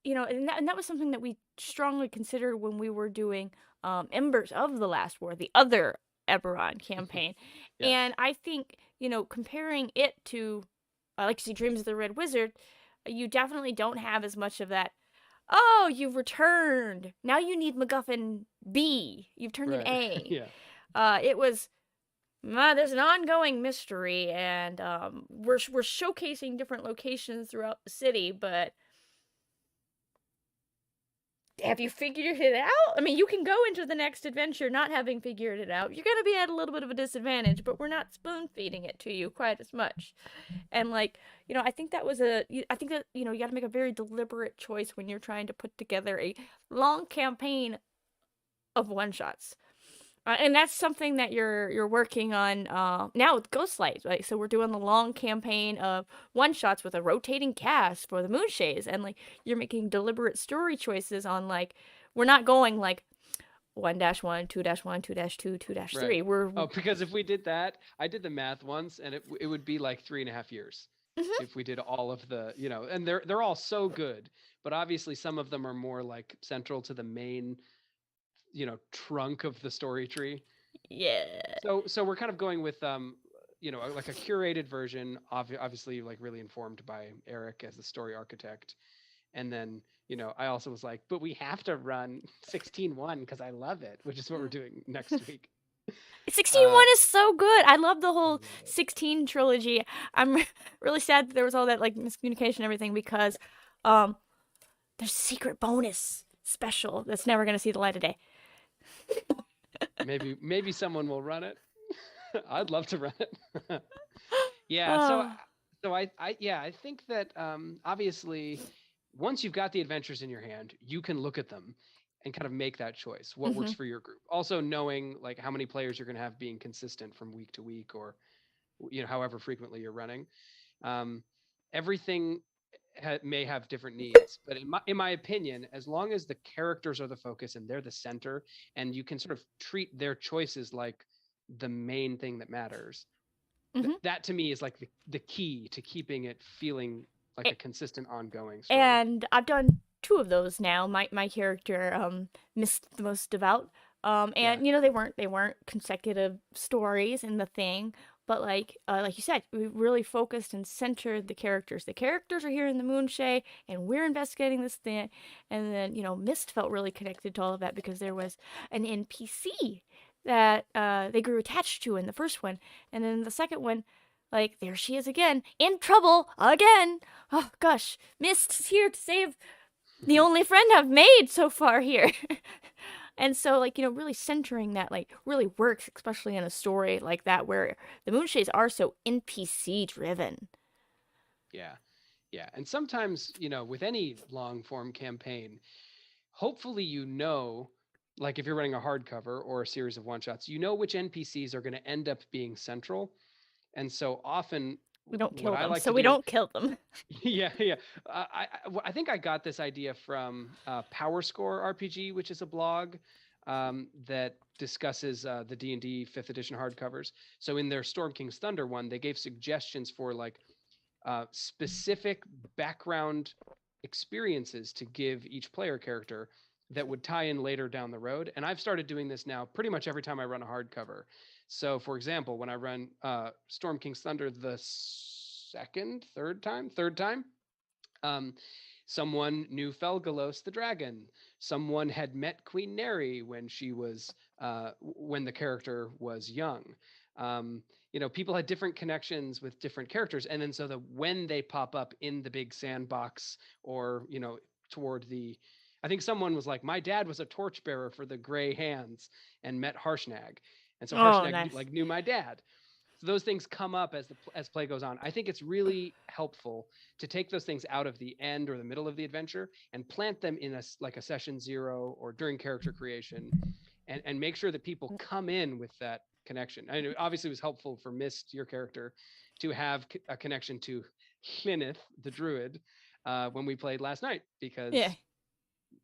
and that was something that we strongly considered when we were doing Embers of the Last War, the other Eberron campaign. Yes. And I think, comparing it to like you see Dreams of the Red Wizard, you definitely don't have as much of that. Oh, you've returned. Now you need MacGuffin B. You've turned an Right. A. Yeah. It was there's an ongoing mystery, and we're showcasing different locations throughout the city, but have you figured it out? I mean, you can go into the next adventure not having figured it out. You're gonna be at a little bit of a disadvantage, but we're not spoon feeding it to you quite as much. And like, I think that was I think that you got to make a very deliberate choice when you're trying to put together a long campaign of one shots. And that's something that you're working on now with Ghostlight, right? So we're doing the long campaign of one shots with a rotating cast for the Moonshades, and like you're making deliberate story choices on like we're not going like 1-1, 2-1, 2-2, 2-3. Right. We're Oh, because if we did that, I did the math once, and it would be like 3.5 years Mhm. if we did all of the, and they're all so good, but obviously some of them are more like central to the main, trunk of the story tree. Yeah. So we're kind of going with like a curated version, obviously like really informed by Eric as the story architect. And then, I also was like, but we have to run 16-1 because I love it, which is what we're doing next week. 16-1 is so good. I love the I whole love it. 16 trilogy. I'm really sad that there was all that like miscommunication and everything because um there's a secret bonus special that's never going to see the light of day. Maybe someone will run it. I'd love to run it. Yeah, so Oh. so I think that obviously once you've got the adventures in your hand, you can look at them and kind of make that choice. What works Mhm. for your group. Also knowing like how many players you're going to have being consistent from week to week, or however frequently you're running. Um, Everything may have different needs, but in my opinion, as long as the characters are the focus and they're the center, and you can sort of treat their choices like the main thing that matters. Mhm. That to me is like the key to keeping it feeling like a consistent ongoing story. And I've done 2 of those now. My character missed the most devout. Yeah. And they weren't consecutive stories in the thing, but like you said, we really focused and centered the characters. The characters are here in the Moonshae, and we're investigating this thing. And then Mist felt really connected to all of that because there was an NPC that they grew attached to in the first one, and then the second one, like, there she is again, in trouble again. Oh gosh, Mist's here to save the only friend I've made so far here. And so, like, really centering that, like, really works, especially in a story like that where the Moonshaes are so NPC driven. Yeah. Yeah. And sometimes, with any long form campaign, hopefully, like if you're running a hardcover or a series of one shots, which NPCs are going to end up being central. And so often, We don't what kill I them, like so to we do, don't kill them. yeah, yeah. I think I got this idea from Power Score RPG, which is a blog that discusses the D&D 5th edition hardcovers. So in their Storm King's Thunder one, they gave suggestions for like specific background experiences to give each player character that would tie in later down the road. And I've started doing this now pretty much every time I run a hardcover. So, for example, when I run Storm King's Thunder the third time, um, someone knew Felgalos the dragon. Someone had met Queen Neri when the character was young. People had different connections with different characters, and then so when they pop up in the big sandbox, or toward the, I think someone was like, my dad was a torchbearer for the Gray Hands and met Harshnag, and so Oh, Harshnag nice. knew my dad. So those things come up as play goes on. I think it's really helpful to take those things out of the end or the middle of the adventure and plant them in a session 0 or during character creation, and make sure that people come in with that connection. I mean, obviously, it was helpful for Mist, your character, to have a connection to Hlynith, the druid, when we played last night, because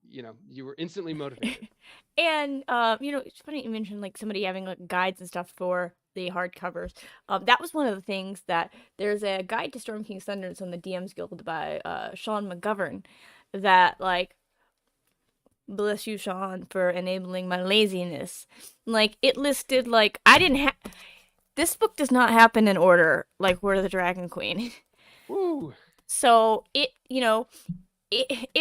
you were instantly motivated. And it's funny you mentioned like somebody having like guides and stuff for the hardcovers. That was one of the things that there's a guide to Storm King's Thunder on the DM's Guild by Sean McGovern that, like, bless you, Sean, for enabling my laziness. Like, it listed, like, I didn't have this book does not happen in order like Word of the Dragon Queen. Woo! So it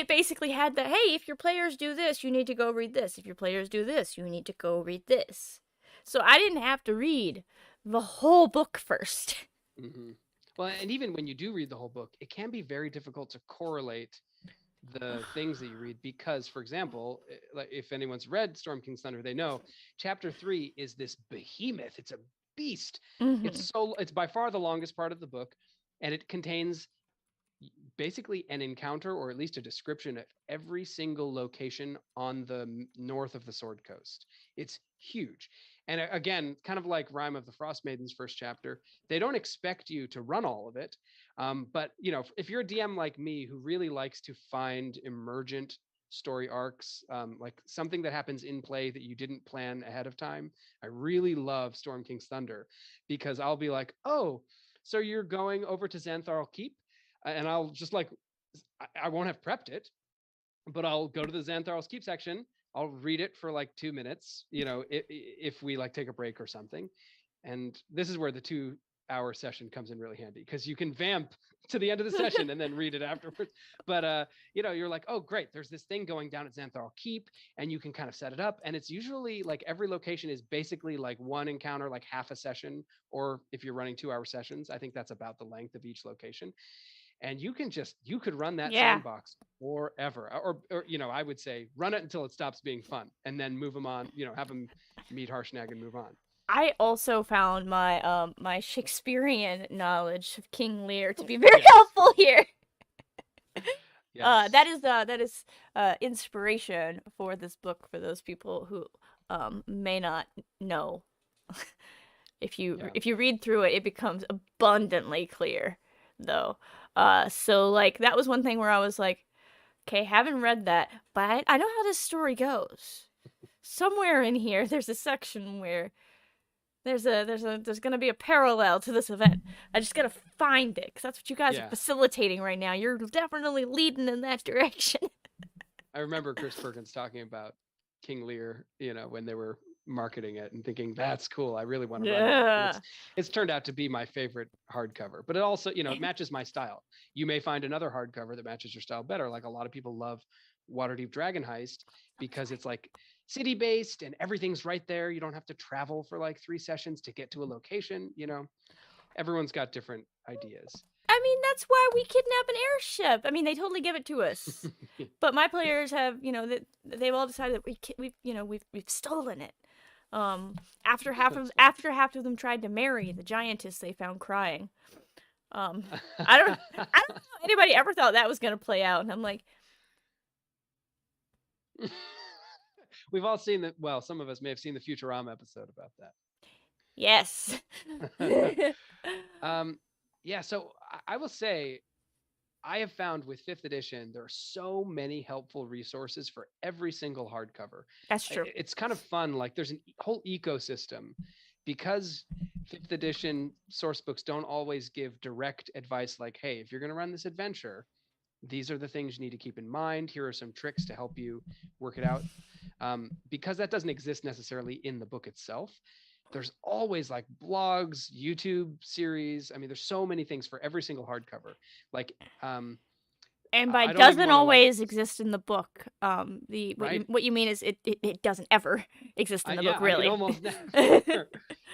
basically had that, hey, if your players do this, you need to go read this. If your players do this, you need to go read this. So I didn't have to read the whole book first. Mm-hmm. Well, and even when you do read the whole book, it can be very difficult to correlate the things that you read, because, for example, if anyone's read Storm King's Thunder, they know chapter 3 is this behemoth. It's a beast. Mm-hmm. It's by far the longest part of the book, and it contains basically an encounter, or at least a description of every single location on the north of the Sword Coast. It's huge. And again, kind of like Rime of the Frost Maiden's first chapter, they don't expect you to run all of it. But if you're a DM like me who really likes to find emergent story arcs, like something that happens in play that you didn't plan ahead of time, I really love Storm King's Thunder, because I'll be like, oh, so you're going over to Xantharl Keep? And I'll just I won't have prepped it, but I'll go to the Xantharl's Keep section. I'll read it for like 2 minutes, if we like take a break or something. And this is where the 2-hour session comes in really handy, because you can vamp to the end of the session and then read it afterwards. But you're like, oh great, there's this thing going down at Xantharl Keep, and you can kind of set it up. And it's usually like every location is basically like one encounter, like half a session, or if you're running 2-hour sessions, I think that's about the length of each location. And you could run that sandbox forever, or I would say run it until it stops being fun, and then move them on, have them meet Harshnag and move on. I also found my my Shakespearean knowledge of King Lear to be very helpful here. Yes. That is inspiration for this book for those people who may not know. If you read through it, it becomes abundantly clear, though. So like that was one thing where I was like, okay, haven't read that, but I know how this story goes. Somewhere in here, there's a section where There's gonna be a parallel to this event. I just gotta find it, because that's what you guys are Yeah. facilitating right now. You're definitely leading in that direction. I remember Chris Perkins talking about King Lear, when they were marketing it and thinking that's cool. I really want to run that. And Yeah. it's turned out to be my favorite hardcover. But it also, it matches my style. You may find another hardcover that matches your style better. Like a lot of people love Waterdeep Dragon Heist because it's like city based and everything's right there. You don't have to travel for like 3 sessions to get to a location. Everyone's got different ideas. I mean, that's why we kidnap an airship. I mean, they totally give it to us. But my players have, they've all decided that we've stolen it. After half of them tried to marry the giantess they found crying. I don't know if anybody ever thought that was gonna play out, and I'm like, We've all seen that. Well, some of us may have seen the Futurama episode about yes. that. Yeah, so I will say I have found with 5th edition, there are so many helpful resources for every single hardcover. That's true. It's kind of fun. Like there's a whole ecosystem because 5th edition source books don't always give direct advice like, hey, if you're going to run this adventure, these are the things you need to keep in mind. Here are some tricks to help you work it out. Because that doesn't exist necessarily in the book itself. There's always like blogs, YouTube series. I mean, there's so many things for every single hardcover. Like, and by I don't even doesn't wanna, like, always exist in the book. right? What you mean is it doesn't ever exist in the book, I mean, really. almost never.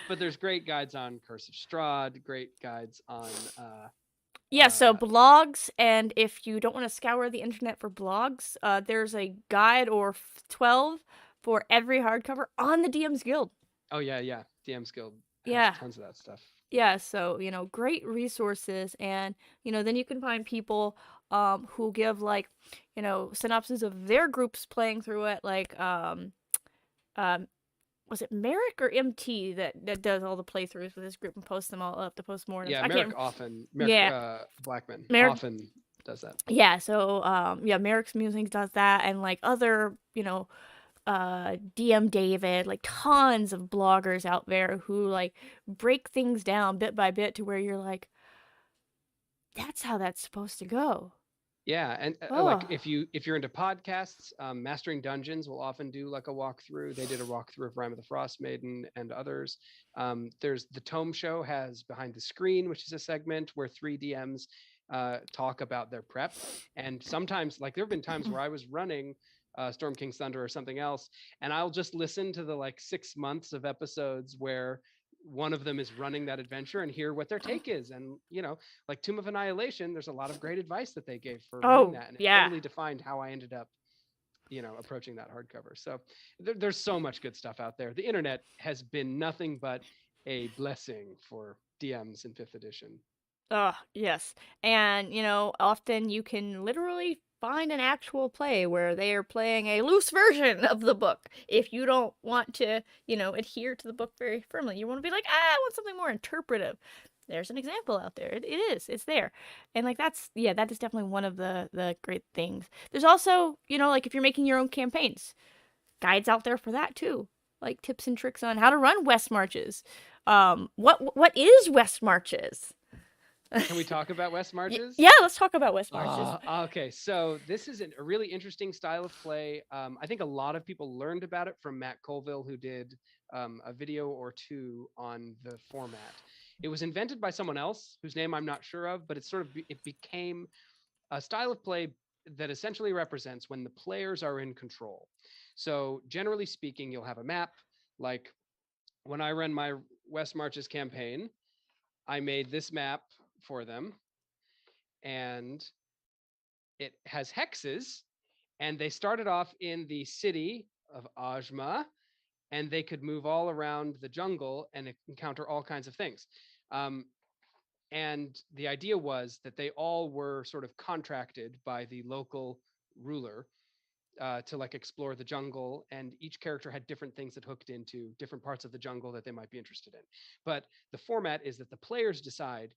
But there's great guides on Curse of Strahd, great guides on. Yeah, so blogs, and if you don't want to scour the internet for blogs, there's a guide or 12 for every hardcover on the DM's Guild. Oh yeah, DM's Guild has Yeah. tons of that stuff. Yeah, so, great resources, and, then you can find people who give, like, synopses of their groups playing through it, like, was it Merrick or MT that does all the playthroughs with his group and posts them all up, the postmortems? Yeah, Merrick Blackman Merrick, often does that. yeah, so, Merrick's Musings does that, and, like, other, DM David, like tons of bloggers out there who like break things down bit by bit to where you're like, that's how that's supposed to go. Yeah, and like if you're into podcasts, Mastering Dungeons will often do like a walkthrough. They did a walkthrough of Rime of the Frost Maiden and others. There's the Tome Show has Behind the Screen, which is a segment where 3 DMs talk about their prep. And sometimes, like there have been times where I was running Storm King's Thunder or something else, and I'll just listen to the like 6 months of episodes where one of them is running that adventure and hear what their take is. And like Tomb of Annihilation, there's a lot of great advice that they gave for running that, and it totally defined how I ended up approaching that hardcover. So there's so much good stuff out there. The internet has been nothing but a blessing for DMs in 5th edition. Yes. And, often you can literally find an actual play where they are playing a loose version of the book. If you don't want to, adhere to the book very firmly, you want to be like, I want something more interpretive. There's an example out there. It's there. And like that is definitely one of the great things. There's also, like if you're making your own campaigns, guides out there for that too. Like tips and tricks on how to run West Marches. What is West Marches? Can we talk about West Marches? Yeah, let's talk about West Marches. Okay, so this is a really interesting style of play. I think a lot of people learned about it from Matt Colville, who did a video or 2 on the format. It was invented by someone else whose name I'm not sure of, but it became a style of play that essentially represents when the players are in control. So generally speaking, you'll have a map. Like when I ran my West Marches campaign, I made this map for them, and it has hexes, and they started off in the city of Ajma, and they could move all around the jungle and encounter all kinds of things. And the idea was that they all were sort of contracted by the local ruler to like explore the jungle, and each character had different things that hooked into different parts of the jungle that they might be interested in. But the format is that the players decide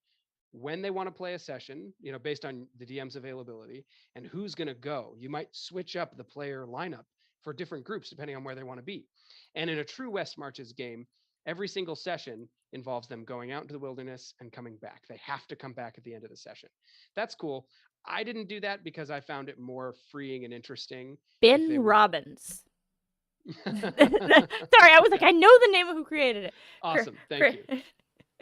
when they want to play a session, based on the DM's availability, and who's going to go. You might switch up the player lineup for different groups depending on where they want to be. And in a true West Marches game, every single session involves them going out into the wilderness and coming back. They have to come back at the end of the session. That's cool. I didn't do that because I found it more freeing and interesting if they Ben were. Robbins. Sorry, I was like, Yeah. I know the name of who created it. Awesome. Thank you.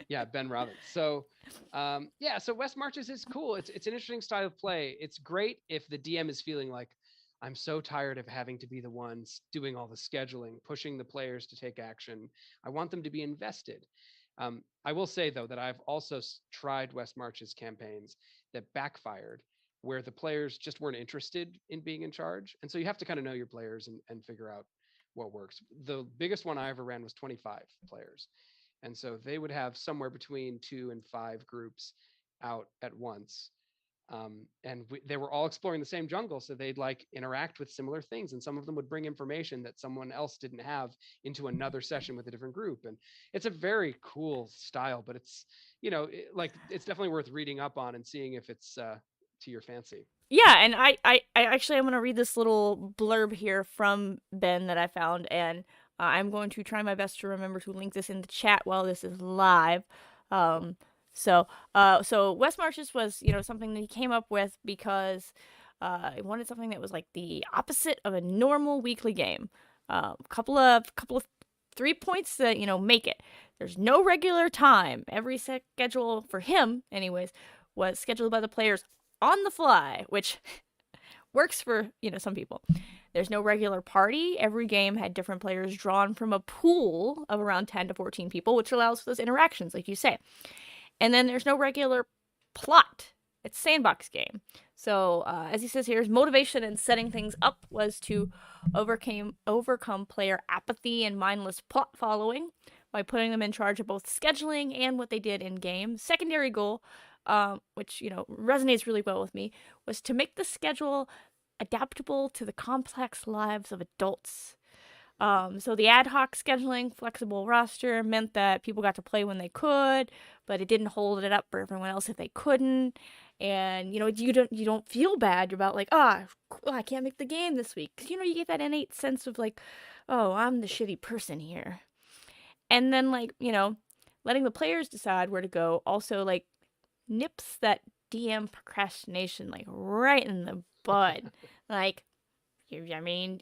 Yeah, Ben Robbins. So, so West Marches is cool. It's an interesting style of play. It's great if the DM is feeling like, I'm so tired of having to be the ones doing all the scheduling, pushing the players to take action. I want them to be invested. I will say though that I've also tried West Marches campaigns that backfired, where the players just weren't interested in being in charge, and so you have to kind of know your players and figure out what works. The biggest one I ever ran was 25 players. And so they would have somewhere between 2 and 5 groups out at once. They were all exploring the same jungle. So they'd like interact with similar things. And some of them would bring information that someone else didn't have into another session with a different group. And it's a very cool style, but it's, it's definitely worth reading up on and seeing if it's to your fancy. Yeah, and I actually I'm going to read this little blurb here from Ben that I found, and I'm going to try my best to remember to link this in the chat while this is live. So West Marches was, something that he came up with because he wanted something that was like the opposite of a normal weekly game. Couple of 3 points that make it. There's no regular time. Every schedule for him, anyways, was scheduled by the players on the fly, which works for, some people. There's no regular party. Every game had different players drawn from a pool of around 10 to 14 people, which allows for those interactions, like you say. And then there's no regular plot. It's a sandbox game. So, as he says here, his motivation in setting things up was to overcome player apathy and mindless plot following by putting them in charge of both scheduling and what they did in game. Secondary goal, which resonates really well with me, was to make the schedule adaptable to the complex lives of adults. So the ad hoc scheduling, flexible roster meant that people got to play when they could, but it didn't hold it up for everyone else if they couldn't. And you don't feel bad about like, I can't make the game this week, because you get that innate sense of like, oh, I'm the shitty person here. And then like letting the players decide where to go also like nips that DM procrastination like right in the bud. Like, I mean,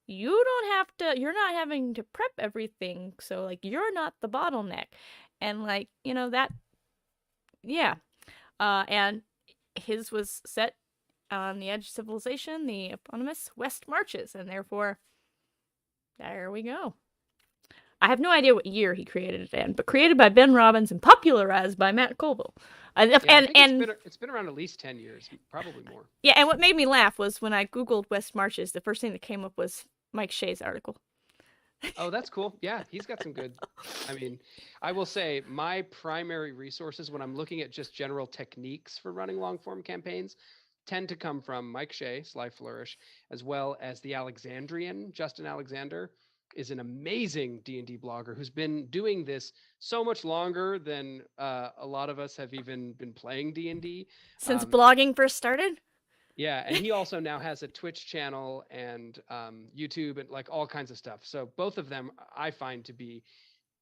you don't have to, you're not having to prep everything, so like you're not the bottleneck. And like, that, yeah. And his was set on the edge of civilization, the eponymous West Marches, and therefore there we go. I have no idea what year he created it in, but created by Ben Robbins and popularized by Matt Colville. It's been around at least 10 years, probably more. Yeah, and what made me laugh was when I Googled West Marches, the first thing that came up was Mike Shea's article. Oh, that's cool. Yeah, he's got some good. I mean, I will say my primary resources when I'm looking at just general techniques for running long form campaigns tend to come from Mike Shea, Sly Flourish, as well as the Alexandrian. Justin Alexander is an amazing D&D blogger who's been doing this so much longer than a lot of us have even been playing D&D. Since blogging first started? Yeah, and he also now has a Twitch channel and YouTube and like all kinds of stuff. So both of them I find to be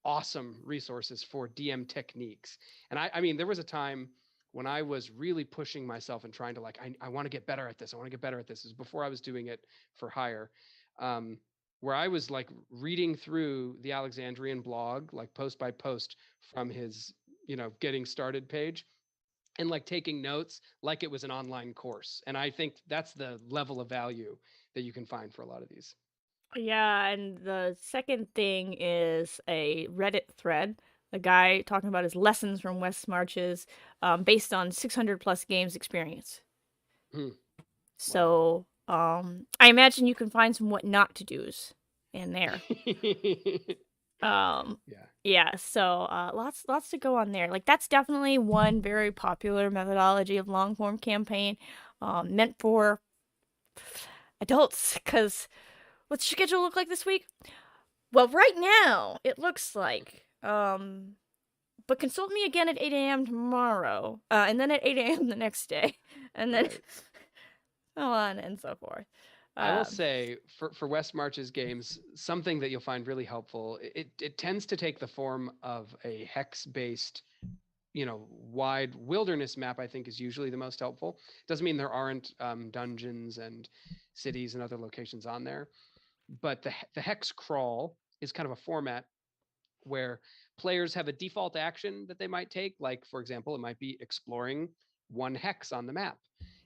awesome resources for DM techniques. And I mean, there was a time when I was really pushing myself and trying to like, I want to get better at this. I want to get better at this. It was before I was doing it for hire, where I was like reading through the Alexandrian blog, like post by post from his, getting started page, and like taking notes like it was an online course. And I think that's the level of value that you can find for a lot of these. Yeah, and the second thing is a Reddit thread, a guy talking about his lessons from West Marches, based on 600 plus games experience. So, I imagine you can find some what not to do's in there. Yeah, so lots to go on there. Like that's definitely one very popular methodology of long form campaign, meant for adults. Because what's your schedule look like this week? Well, right now it looks like, but consult me again at 8 a.m. tomorrow, and then at 8 a.m. the next day, and then so on and so forth. I will Um, say for West March's games, something that you'll find really helpful. It tends to take the form of a hex based, wide wilderness map. I think is usually the most helpful. Doesn't mean there aren't dungeons and cities and other locations on there, but the Hex Crawl is kind of a format where players have a default action that they might take. Like, for example, it might be exploring one hex on the map.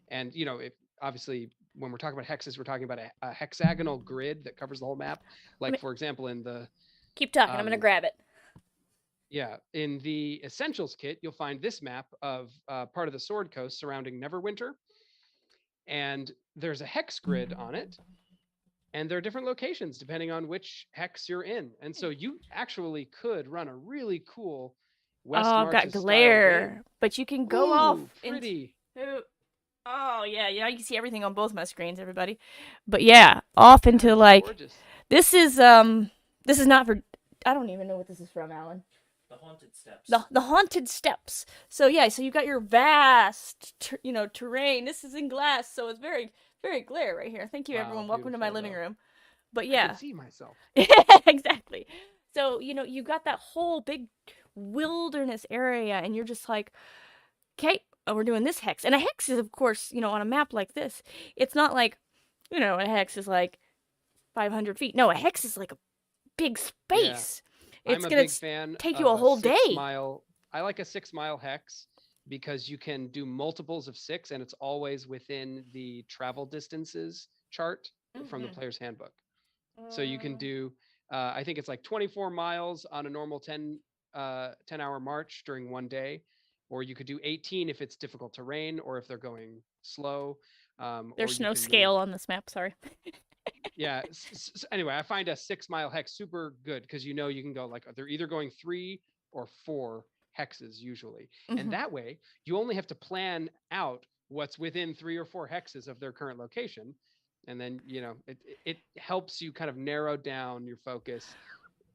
And, if obviously when we're talking about hexes, we're talking about a hexagonal grid that covers the whole map. I Like, mean, for example, in the keep talking. I'm gonna um, grab it. yeah, in the Essentials kit, you'll find this map of part of the Sword Coast surrounding Neverwinter, and there's a hex grid on it, and there are different locations depending on which hex you're in. And so you actually could run a really cool Oh, West I've got Marches style game. glare, but you can go off Ooh, into. pretty. Oh yeah, yeah. You can see everything on both my screens, everybody. But yeah, off Yeah, into it's like gorgeous. this is not for. I don't even know what this is from, Alan. The Haunted Steps. The haunted steps. So yeah, so you got your vast terrain. This is in glass, so it's very very glare right here. Thank you, Wow, everyone. Welcome to my beautiful living though. room. But I can yeah, see myself. exactly. So you got that whole big wilderness area, and you're just like, okay, we're doing this hex. And a hex is, of course, on a map like this, it's not like, a hex is like 500 feet. No, a hex is like a big Yeah. space. I'm It's a gonna big fan take you of a a whole six day. mile. I like a 6 mile hex because you can do multiples of six and it's always within the travel distances chart from the Mm-hmm. player's handbook. So you can do, I think it's like 24 miles on a normal 10-hour march during one day, or you could do 18 if it's difficult terrain or if they're going slow, or There's you no can move. scale on this map. Sorry. Yeah. Anyway, I find a 6 mile hex super good because you can go like they're either going 3 or 4 hexes usually, and Mm-hmm. that way you only have to plan out what's within 3 or 4 hexes of their current location, and then it helps you kind of narrow down your focus,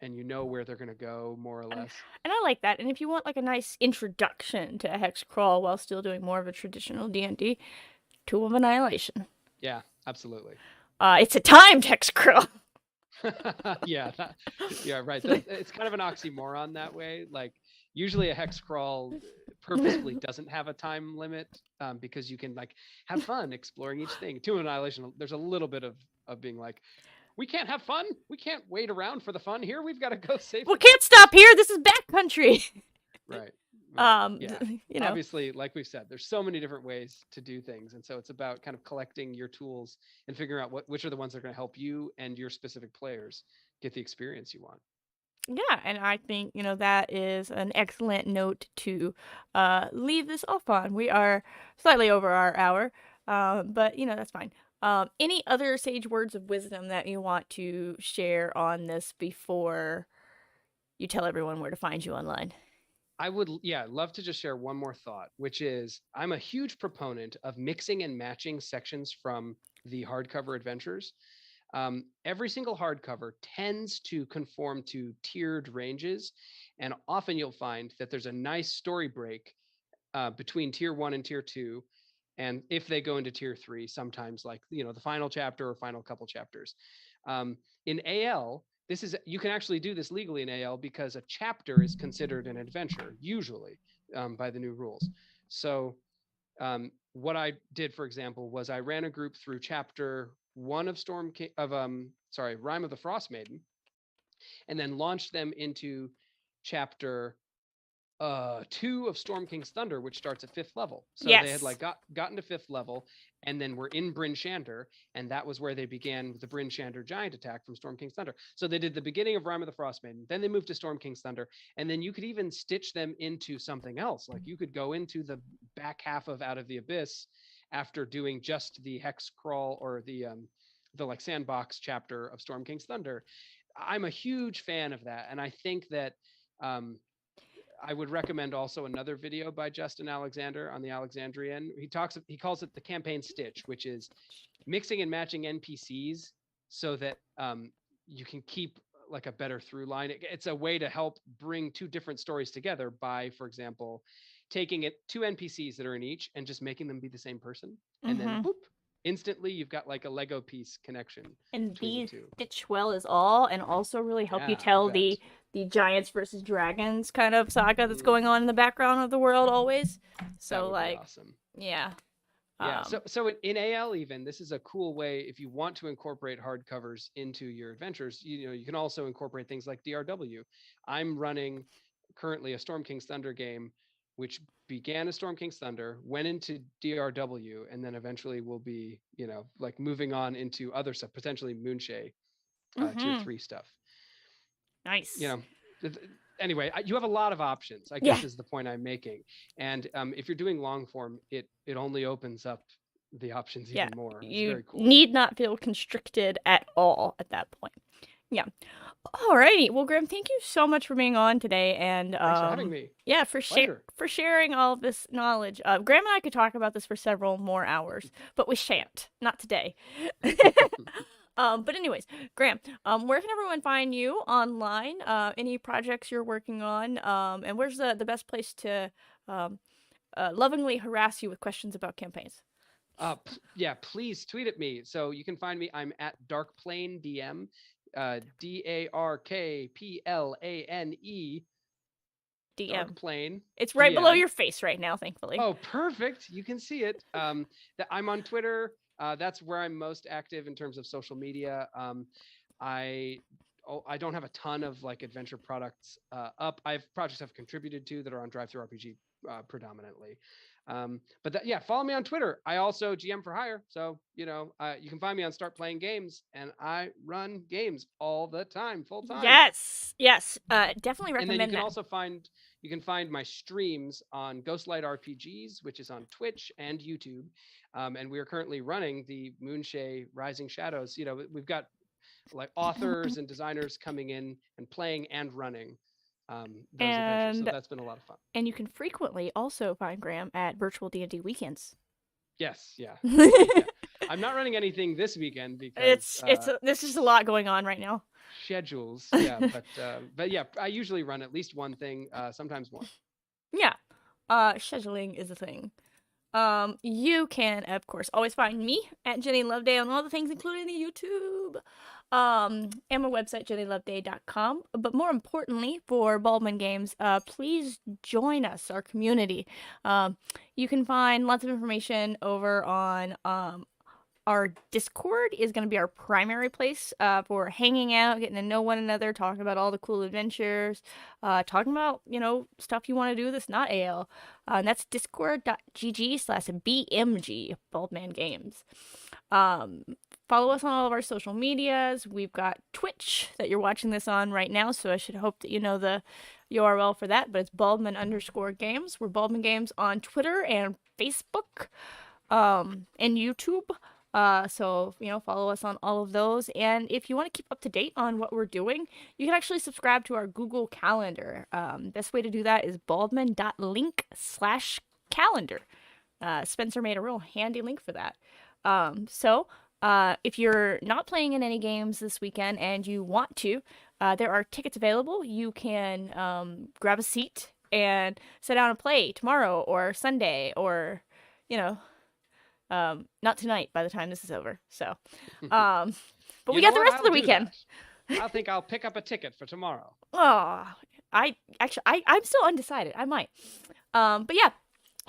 and where they're going to go more or And, less. and I like that. And if you want like a nice introduction to a hex crawl while still doing more of a traditional D&D, Tool of Annihilation. Yeah, absolutely. It's a timed hex crawl. Yeah, yeah, right. It's kind of an oxymoron that way. Like usually a hex crawl purposefully doesn't have a time limit, because you can like have fun exploring each thing. To Annihilation, there's a little bit of being like, we can't have fun. We can't wait around for the fun here. We've got to go save. We the can't captives. stop here. This is backcountry. Right. Right. Yeah. You know. Obviously, like we've said, there's so many different ways to do things, and so it's about kind of collecting your tools and figuring out which are the ones that are going to help you and your specific players get the experience you want. Yeah, and I think, that is an excellent note to leave this off on. We are slightly over our hour, but, that's fine. Any other sage words of wisdom that you want to share on this before you tell everyone where to find you online? I would, yeah, love to just share one more thought, which is I'm a huge proponent of mixing and matching sections from the hardcover adventures. Every single hardcover tends to conform to tiered ranges, and often you'll find that there's a nice story break between tier 1 and tier 2. And if they go into tier 3, sometimes like the final chapter or final couple chapters. In AL, you can actually do this legally in AL because a chapter is considered an adventure usually, by the new rules. So what I did, for example, was I ran a group through chapter 1 of Rime of the Frost Maiden, and then launched them into chapter 2 of Storm King's Thunder, which starts at 5th level. So they had Yes. like gotten to 5th level, and then were in Bryn Shander, and that was where they began the Bryn Shander giant attack from Storm King's Thunder. So they did the beginning of Rime of the Frost Maiden, then they moved to Storm King's Thunder, and then you could even stitch them into something else. Like you could go into the back half of Out of the Abyss after doing just the Hex Crawl or the like sandbox chapter of Storm King's Thunder. I'm a huge fan of that, and I think that I would recommend also another video by Justin Alexander on the Alexandrian. He calls it the campaign stitch, which is mixing and matching NPCs so that you can keep like a better through line. It's a way to help bring two different stories together by, for example, taking two NPCs that are in each and just making them be the same person, and then Mm-hmm. boop, instantly you've got like a Lego piece connection And between the these two. stitch well as all, and also really help you Yeah, I tell bet. the giants versus dragons kind of saga that's Mm, going on in the background of the world always. that So would be like, awesome. yeah. Yeah, Um, so in AL even, this is a cool way if you want to incorporate hardcovers into your adventures. You know, you can also incorporate things like DRW. I'm running currently a Storm King's Thunder game, which began as Storm King's Thunder, went into DRW, and then eventually will be, you know, like moving on into other stuff, potentially Moonshay tier mhm. 3 stuff. You Nice. know, anyway, you have a lot of options, I Yeah. guess is the point I'm making. And if you're doing long form, it only opens up the options Yeah. even more. It's You very cool. need not feel constricted at all at that point. Yeah. Alrighty. Well, Graham, thank you so much for being on today, and Thanks for having me. yeah, Pleasure. for sharing all of this knowledge. Graham and I could talk about this for several more hours, but we shan't. Not today. But anyways, Graham, where can everyone find you online? Any projects you're working on? And where's the best place to um, lovingly harass you with questions about campaigns? Yeah, please tweet at me. So you can find me. I'm at Darkplane DM, DARKPLANE, DM. Darkplane It's right below DM. your face right now, thankfully. Oh, perfect. You can see it. I'm on Twitter. That's where I'm most active in terms of social media. I I don't have a ton of like adventure products up. I have projects I've contributed to that are on Drive Through RPG predominantly. But yeah, follow me on Twitter. I also GM for hire, so you know you can find me on Start Playing Games, and I run games all the time, full time. Yes, yes, definitely And then you recommend can that. also find my streams on Ghostlight RPGs, which is on Twitch and YouTube. And we are currently running the Moonshay Rising Shadows. You know, we've got like authors and designers coming in and playing and running those adventures. So And that's been a lot of fun. and you can frequently also find Graham at virtual D&D weekends. Yes, yeah, it's yeah. I'm not running anything this weekend because there's just a lot going on right now. schedules. Yeah, but yeah, I usually run at least one thing, sometimes more. Yeah, scheduling is a thing. You can, of course, always find me at Ginny Loveday on all the things, including the YouTube. And my website, jennyloveday.com. But more importantly, for Baldman Games, please join us, our community. You can find lots of information over on our Discord is going to be our primary place for hanging out, getting to know one another, talking about all the cool adventures, talking about, you know, stuff you want to do that's not AL. And that's discord.gg/BMG, Baldman Games. Follow us on all of our social medias. We've got Twitch that you're watching this on right now, so I should hope that you know the URL for that, but it's Baldman_Games. We're Baldman Games on Twitter and Facebook and YouTube. So, you know, follow us on all of those. And if you want to keep up to date on what we're doing, you can actually subscribe to our Google Calendar. Best way to do that is baldman.link/calendar. Spencer made a real handy link for that. If you're not playing in any games this weekend and you want to, there are tickets available. You can grab a seat and sit down and play tomorrow or Sunday or, you know, not tonight by the time this is over. So, but we got the rest of the weekend. I think I'll pick up a ticket for tomorrow. Oh, I'm still undecided. I might. But yeah,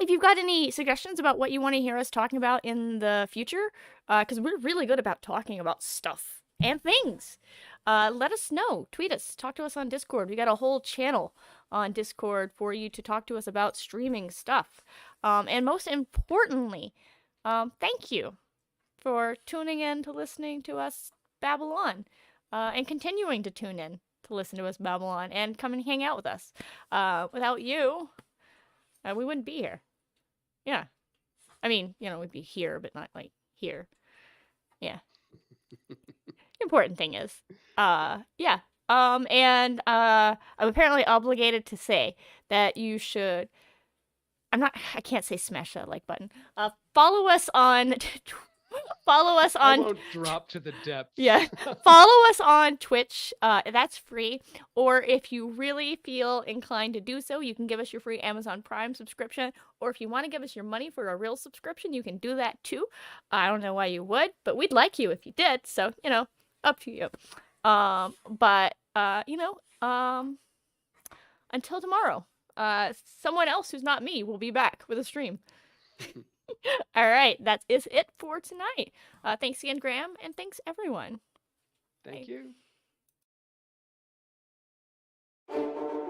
if you've got any suggestions about what you want to hear us talking about in the future, because we're really good about talking about stuff and things, let us know. Tweet us. Talk to us on Discord. We got a whole channel on Discord for you to talk to us about streaming stuff. And most importantly, thank you for tuning in to listening to us Babylon, and continuing to tune in to listen to us Babylon and come and hang out with us. Without you, we wouldn't be here. Yeah. I mean, you know, we'd be here, but not like here. Yeah. The important thing is, yeah. And I'm apparently obligated to say that you should. I can't say smash that like button. Follow us on Follow us I on won't drop to the depths. Yeah. Follow us on Twitch. That's free. Or if you really feel inclined to do so, you can give us your free Amazon Prime subscription. Or if you want to give us your money for a real subscription, you can do that too. I don't know why you would, but we'd like you if you did. So, up to you. Until tomorrow, someone else who's not me will be back with a stream. All right, that is it for tonight. Thanks again, Graham, and thanks everyone. Thank Bye. you.